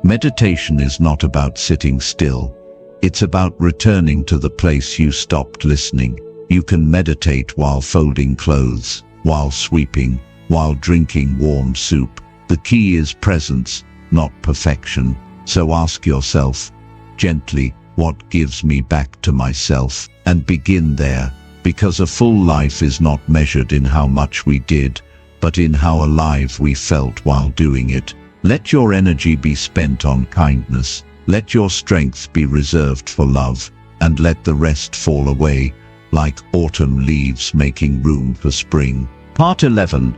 Speaker 1: meditation is not about sitting still. It's about returning to the place you stopped listening. You can meditate while folding clothes, while sweeping, while drinking warm soup. The key is presence, not perfection. So ask yourself, gently, what gives me back to myself? And begin there, because a full life is not measured in how much we did, but in how alive we felt while doing it. Let your energy be spent on kindness. Let your strength be reserved for love, and let the rest fall away, like autumn leaves making room for spring. Part 11.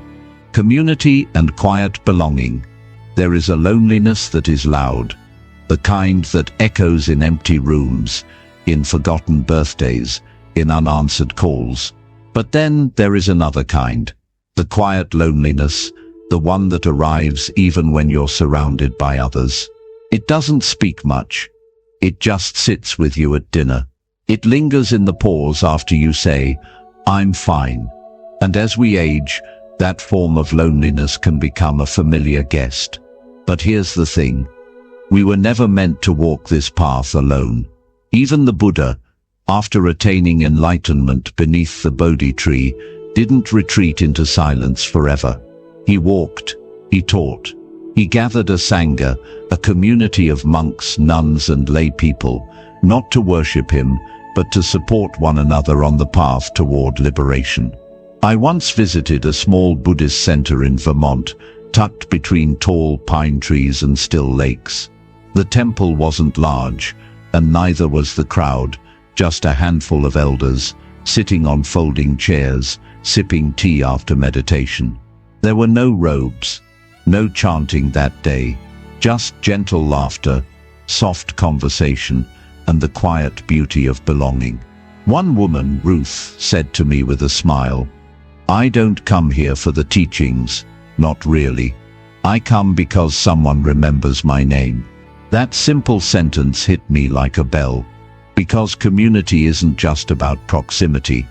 Speaker 1: Community and quiet belonging. There is a loneliness that is loud, the kind that echoes in empty rooms, in forgotten birthdays, in unanswered calls. But then there is another kind, the quiet loneliness, the one that arrives even when you're surrounded by others. It doesn't speak much. It just sits with you at dinner, It lingers in the pause after you say, "I'm fine." And as we age, that form of loneliness can become a familiar guest. But here's the thing. We were never meant to walk this path alone. Even the Buddha, after attaining enlightenment beneath the Bodhi tree, didn't retreat into silence forever. He walked, he taught, he gathered a sangha, a community of monks, nuns and lay people, not to worship him, but to support one another on the path toward liberation. I once visited a small Buddhist center in Vermont, tucked between tall pine trees and still lakes. The temple wasn't large, and neither was the crowd, just a handful of elders, sitting on folding chairs, sipping tea after meditation. There were no robes, no chanting that day, just gentle laughter, soft conversation, and the quiet beauty of belonging. One woman, Ruth, said to me with a smile, "I don't come here for the teachings, not really. I come because someone remembers my name." That simple sentence hit me like a bell, because community isn't just about proximity.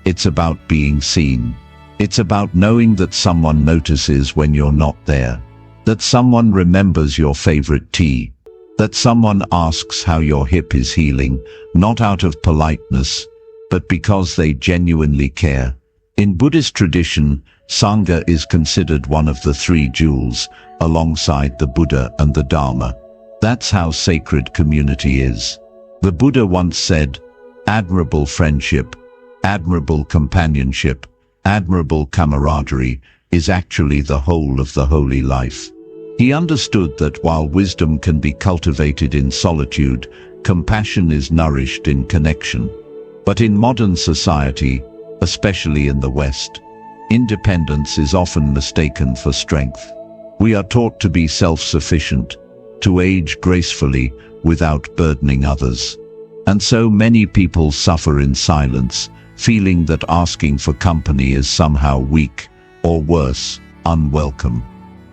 Speaker 1: It's about being seen. It's about knowing that someone notices when you're not there, that someone remembers your favorite tea, that someone asks how your hip is healing, not out of politeness, but because they genuinely care. In Buddhist tradition, Sangha is considered one of the three jewels, alongside the Buddha and the Dharma. That's how sacred community is. The Buddha once said, "Admirable friendship, admirable companionship, admirable camaraderie is actually the whole of the holy life." He understood that while wisdom can be cultivated in solitude, compassion is nourished in connection. But in modern society, especially in the West, independence is often mistaken for strength. We are taught to be self-sufficient, to age gracefully without burdening others. And so many people suffer in silence, feeling that asking for company is somehow weak, or worse, unwelcome.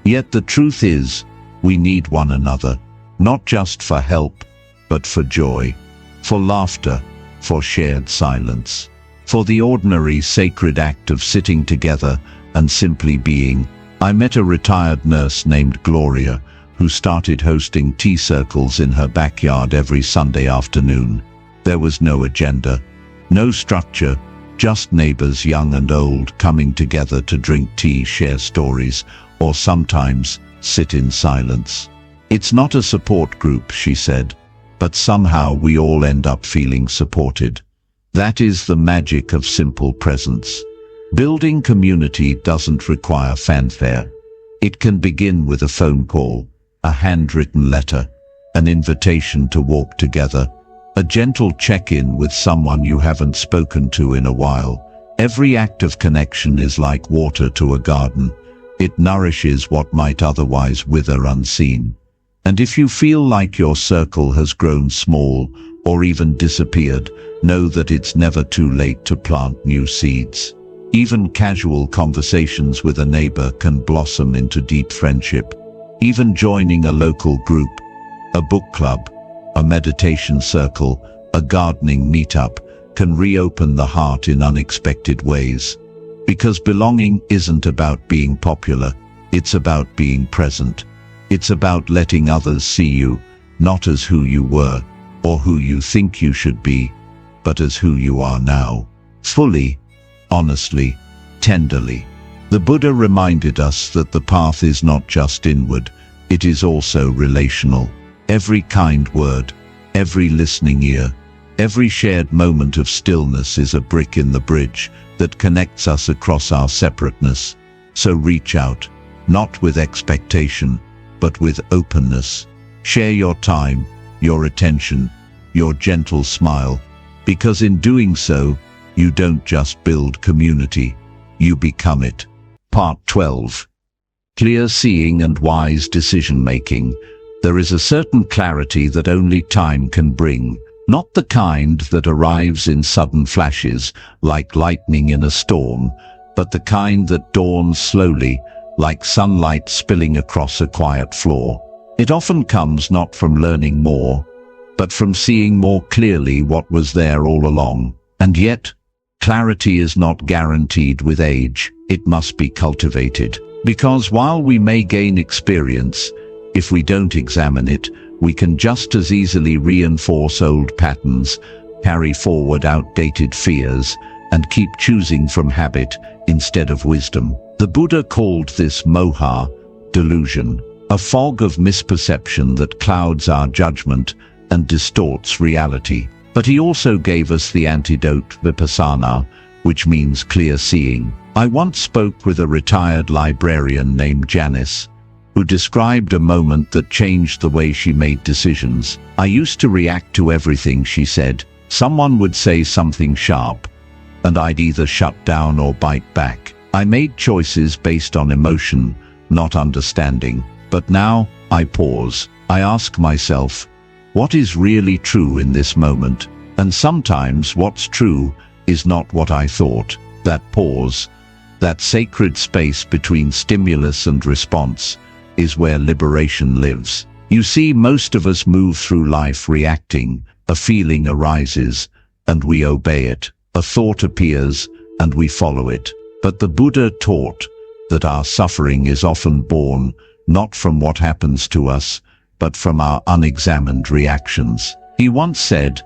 Speaker 1: Yet the truth is, we need one another, not just for help, but for joy, for laughter, for shared silence, for the ordinary sacred act of sitting together and simply being. I met a retired nurse named Gloria, who started hosting tea circles in her backyard every Sunday afternoon. There was no agenda, no structure, just neighbors young and old coming together to drink tea, share stories, or sometimes sit in silence. "It's not a support group," she said, "but somehow we all end up feeling supported." That is the magic of simple presence. Building community doesn't require fanfare. It can begin with a phone call, a handwritten letter, an invitation to walk together, a gentle check-in with someone you haven't spoken to in a while. Every act of connection is like water to a garden. It nourishes what might otherwise wither unseen. And if you feel like your circle has grown small or even disappeared, know that it's never too late to plant new seeds. Even casual conversations with a neighbor can blossom into deep friendship. Even joining a local group, a book club, a meditation circle, a gardening meetup, can reopen the heart in unexpected ways. Because belonging isn't about being popular, it's about being present. It's about letting others see you, not as who you were, or who you think you should be, but as who you are now. Fully, honestly, tenderly. The Buddha reminded us that the path is not just inward, it is also relational. Every kind word, every listening ear, every shared moment of stillness is a brick in the bridge that connects us across our separateness. So reach out, not with expectation, but with openness. Share your time, your attention, your gentle smile, because in doing so, you don't just build community, you become it. Part 12. Clear seeing and wise decision-making. There is a certain clarity that only time can bring, not the kind that arrives in sudden flashes, like lightning in a storm, but the kind that dawns slowly, like sunlight spilling across a quiet floor. It often comes not from learning more, but from seeing more clearly what was there all along. And yet, clarity is not guaranteed with age. It must be cultivated. Because while we may gain experience, if we don't examine it, we can just as easily reinforce old patterns, carry forward outdated fears, and keep choosing from habit instead of wisdom. The Buddha called this moha, delusion, a fog of misperception that clouds our judgment and distorts reality. But he also gave us the antidote, vipassana, which means clear seeing. I once spoke with a retired librarian named Janice, who described a moment that changed the way she made decisions. I used to react to everything, she said. Someone would say something sharp, and I'd either shut down or bite back. I made choices based on emotion, not understanding. But now, I pause. I ask myself, what is really true in this moment? And sometimes what's true is not what I thought. That pause, that sacred space between stimulus and response, is where liberation lives. You see, most of us move through life reacting. A feeling arises, and we obey it. A thought appears, and we follow it. But the Buddha taught that our suffering is often born not from what happens to us, but from our unexamined reactions. He once said,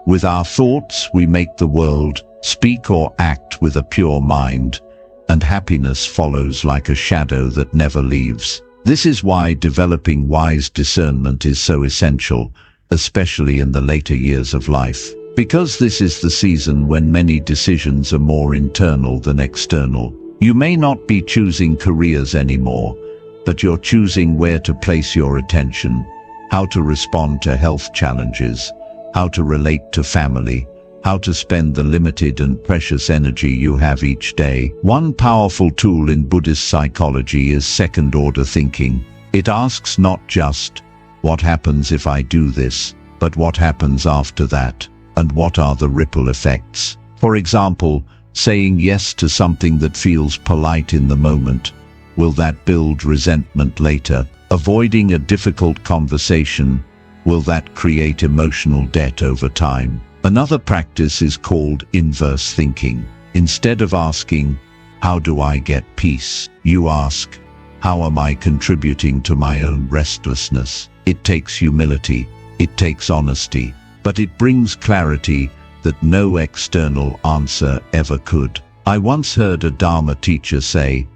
Speaker 1: "With our thoughts we make the world, speak or act with a pure mind, and happiness follows like a shadow that never leaves." This is why developing wise discernment is so essential, especially in the later years of life. Because this is the season when many decisions are more internal than external. You may not be choosing careers anymore, but you're choosing where to place your attention, how to respond to health challenges, how to relate to family, how to spend the limited and precious energy you have each day. One powerful tool in Buddhist psychology is second-order thinking. It asks not just, what happens if I do this, but what happens after that, and what are the ripple effects? For example, saying yes to something that feels polite in the moment, will that build resentment later? Avoiding a difficult conversation, will that create emotional debt over time? Another practice is called inverse thinking. Instead of asking, how do I get peace? You ask, how am I contributing to my own restlessness? It takes humility, it takes honesty, but it brings clarity that no external answer ever could. I once heard a Dharma teacher say,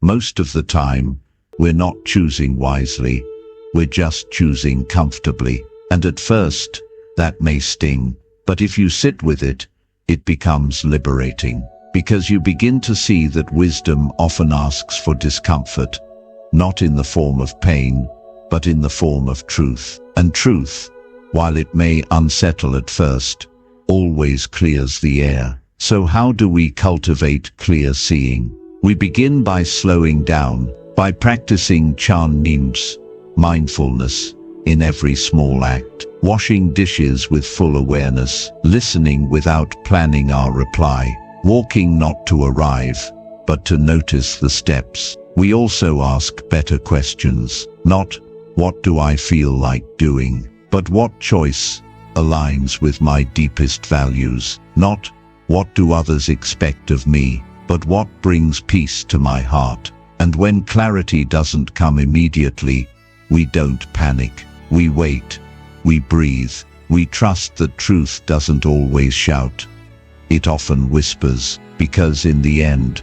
Speaker 1: most of the time, we're not choosing wisely, we're just choosing comfortably. And at first, that may sting, but if you sit with it, it becomes liberating, because you begin to see that wisdom often asks for discomfort, not in the form of pain, but in the form of truth. And truth, while it may unsettle at first, always clears the air. So how do we cultivate clear seeing? We begin by slowing down, by practicing Chan Nims, mindfulness, in every small act, washing dishes with full awareness, listening without planning our reply, walking not to arrive, but to notice the steps. We also ask better questions, not, what do I feel like doing, but what choice aligns with my deepest values, not, what do others expect of me, but what brings peace to my heart. And when clarity doesn't come immediately, we don't panic. We wait, we breathe, we trust that truth doesn't always shout. It often whispers, because in the end,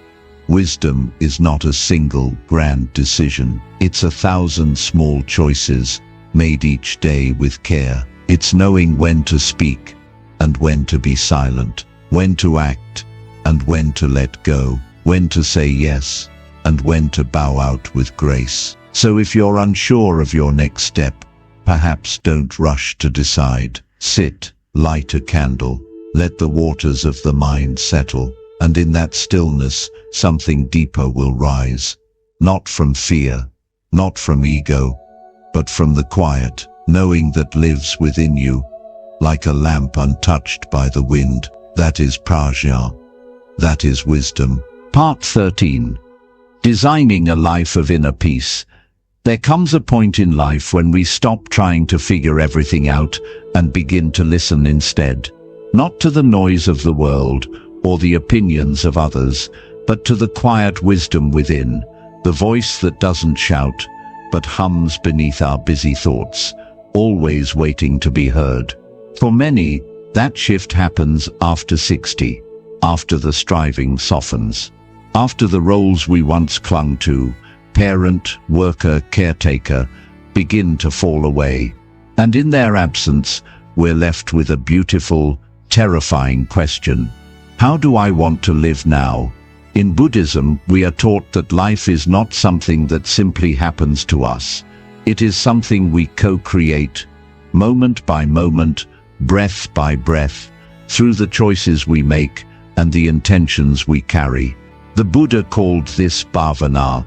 Speaker 1: wisdom is not a single grand decision. It's 1,000 small choices, made each day with care. It's knowing when to speak, and when to be silent, when to act, and when to let go, when to say yes, and when to bow out with grace. So if you're unsure of your next step, perhaps don't rush to decide. Sit, light a candle, let the waters of the mind settle, and in that stillness, something deeper will rise. Not from fear, not from ego, but from the quiet, knowing that lives within you, like a lamp untouched by the wind. That is prajna. That is wisdom. Part 13. Designing a life of inner peace. There comes a point in life when we stop trying to figure everything out and begin to listen instead. Not to the noise of the world or the opinions of others, but to the quiet wisdom within, the voice that doesn't shout, but hums beneath our busy thoughts, always waiting to be heard. For many, that shift happens after 60, after the striving softens, after the roles we once clung to, parent, worker, caretaker, begin to fall away. And in their absence, we're left with a beautiful, terrifying question. How do I want to live now? In Buddhism, we are taught that life is not something that simply happens to us. It is something we co-create, moment by moment, breath by breath, through the choices we make and the intentions we carry. The Buddha called this bhavana,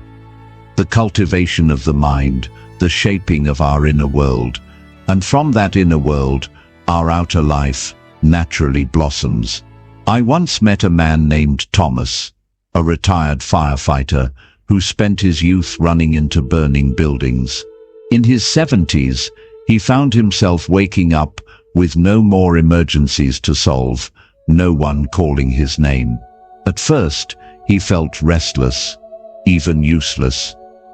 Speaker 1: the cultivation of the mind, the shaping of our inner world. And from that inner world, our outer life naturally blossoms. I once met a man named Thomas, a retired firefighter who spent his youth running into burning buildings. In his 70s, he found himself waking up with no more emergencies to solve, no one calling his name. At first, he felt restless, even useless.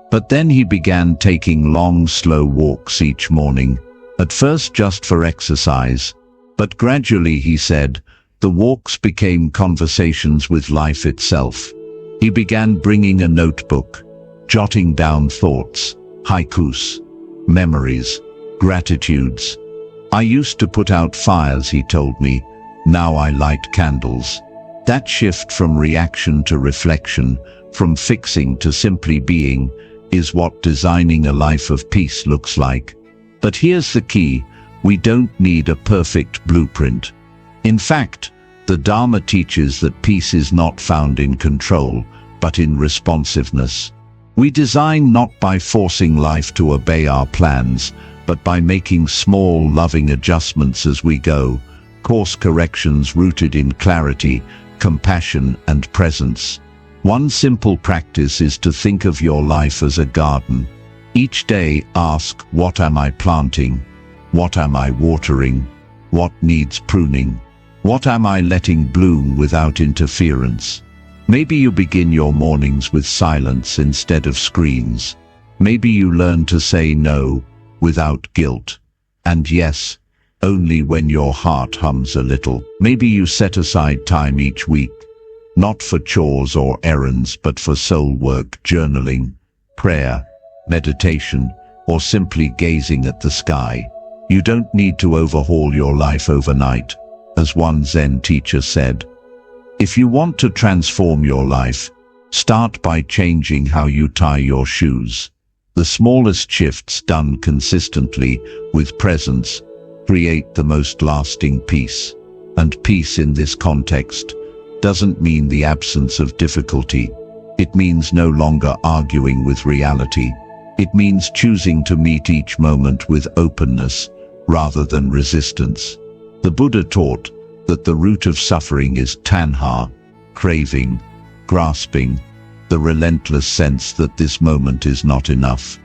Speaker 1: But then he began taking long, slow walks each morning, at first just for exercise. But gradually, he said, the walks became conversations with life itself. He began bringing a notebook, jotting down thoughts, haikus, memories, gratitudes. I used to put out fires, he told me. Now I light candles. That shift from reaction to reflection, from fixing to simply being, is what designing a life of peace looks like. But here's the key: we don't need a perfect blueprint. In fact, the Dharma teaches that peace is not found in control, but in responsiveness. We design not by forcing life to obey our plans, but by making small, loving adjustments as we go, course corrections rooted in clarity, compassion, and presence. One simple practice is to think of your life as a garden. Each day ask, what am I planting? What am I watering? What needs pruning? What am I letting bloom without interference? Maybe you begin your mornings with silence instead of screens. Maybe you learn to say no without guilt, and yes, only when your heart hums a little. Maybe you set aside time each week, not for chores or errands, but for soul work, journaling, prayer, meditation, or simply gazing at the sky. You don't need to overhaul your life overnight. As one Zen teacher said, if you want to transform your life, start by changing how you tie your shoes. The smallest shifts done consistently with presence create the most lasting peace. And peace in this context doesn't mean the absence of difficulty. It means no longer arguing with reality. It means choosing to meet each moment with openness rather than resistance. The Buddha taught that the root of suffering is tanha, craving, grasping, the relentless sense that this moment is not enough.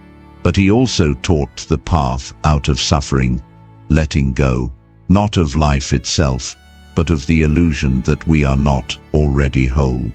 Speaker 1: But he also taught the path out of suffering, letting go, not of life itself, but of the illusion that we are not already whole.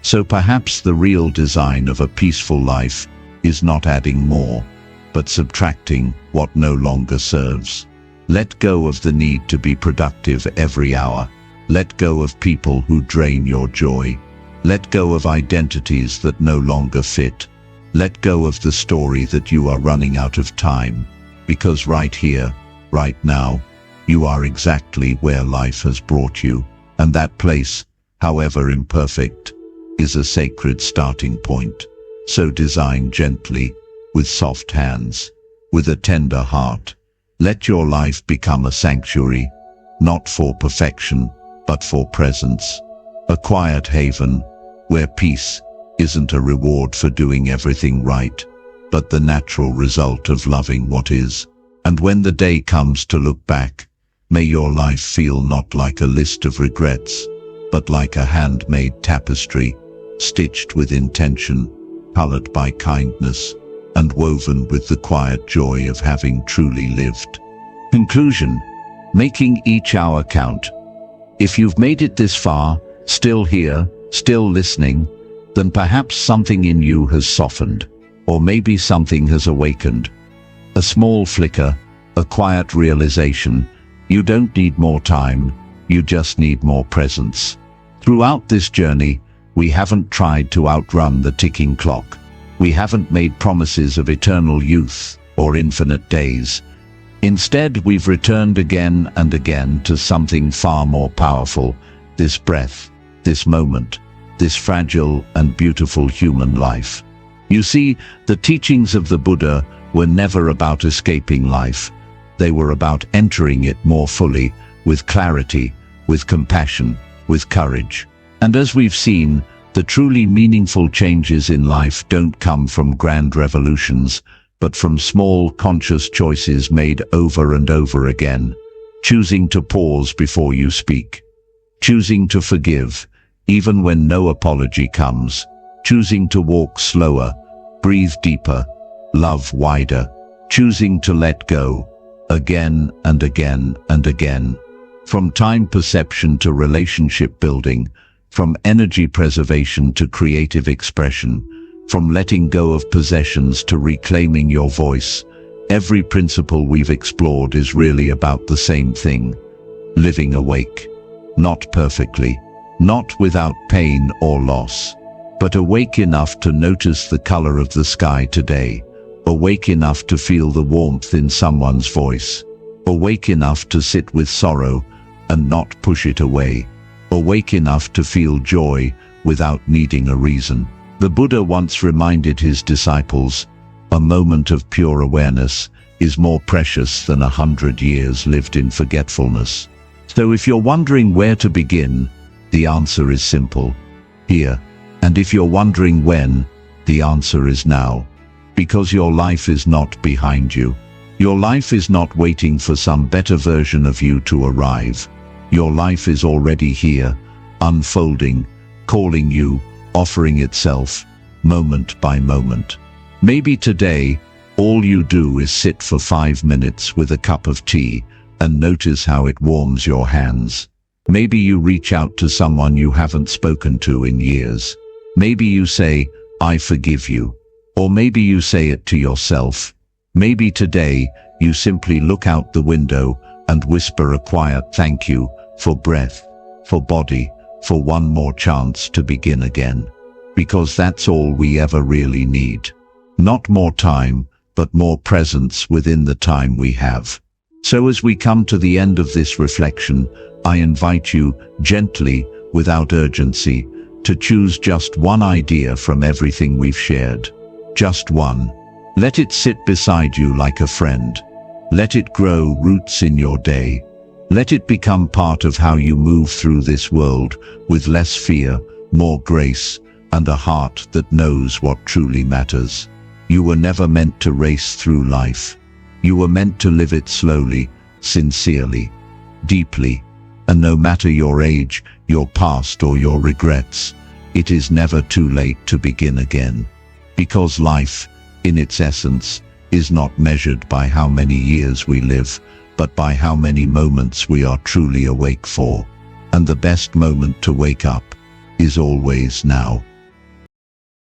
Speaker 1: So perhaps the real design of a peaceful life is not adding more, but subtracting what no longer serves. Let go of the need to be productive every hour. Let go of people who drain your joy. Let go of identities that no longer fit. Let go of the story that you are running out of time. Because right here, right now, you are exactly where life has brought you. And that place, however imperfect, is a sacred starting point. So design gently, with soft hands, with a tender heart. Let your life become a sanctuary, not for perfection, but for presence. A quiet haven, where peace isn't a reward for doing everything right, but the natural result of loving what is. And when the day comes to look back, may your life feel not like a list of regrets, but like a handmade tapestry, stitched with intention, colored by kindness, and woven with the quiet joy of having truly lived. Conclusion: making each hour count. If you've made it this far, still here, still listening, then perhaps something in you has softened, or maybe something has awakened. A small flicker, a quiet realization. You don't need more time, you just need more presence. Throughout this journey, we haven't tried to outrun the ticking clock. We haven't made promises of eternal youth or infinite days. Instead, we've returned again and again to something far more powerful: this breath, this moment, this fragile and beautiful human life. You see, the teachings of the Buddha were never about escaping life. They were about entering it more fully, with clarity, with compassion, with courage. And as we've seen, the truly meaningful changes in life don't come from grand revolutions, but from small, conscious choices made over and over again. Choosing to pause before you speak. Choosing to forgive, even when no apology comes. Choosing to walk slower, breathe deeper, love wider. Choosing to let go, again and again and again. From time perception to relationship building, from energy preservation to creative expression, from letting go of possessions to reclaiming your voice, every principle we've explored is really about the same thing: living awake. Not perfectly, not without pain or loss, but awake enough to notice the color of the sky today, awake enough to feel the warmth in someone's voice, awake enough to sit with sorrow and not push it away, awake enough to feel joy without needing a reason. The Buddha once reminded his disciples, "A moment of pure awareness is more precious than 100 years lived in forgetfulness." So if you're wondering where to begin, the answer is simple: here. And if you're wondering when, the answer is now. Because your life is not behind you. Your life is not waiting for some better version of you to arrive. Your life is already here, unfolding, calling you, offering itself, moment by moment. Maybe today, all you do is sit for 5 minutes with a cup of tea and notice how it warms your hands. Maybe you reach out to someone you haven't spoken to in years. Maybe you say, "I forgive you." Or maybe you say it to yourself. Maybe today, you simply look out the window and whisper a quiet thank you for breath, for body, for one more chance to begin again. Because that's all we ever really need. Not more time, but more presence within the time we have. So as we come to the end of this reflection, I invite you, gently, without urgency, to choose just one idea from everything we've shared. Just one. Let it sit beside you like a friend. Let it grow roots in your day. Let it become part of how you move through this world with less fear, more grace, and a heart that knows what truly matters. You were never meant to race through life. You were meant to live it slowly, sincerely, deeply. And no matter your age, your past, or your regrets, it is never too late to begin again. Because life, in its essence, is not measured by how many years we live, but by how many moments we are truly awake for. And the best moment to wake up is always now.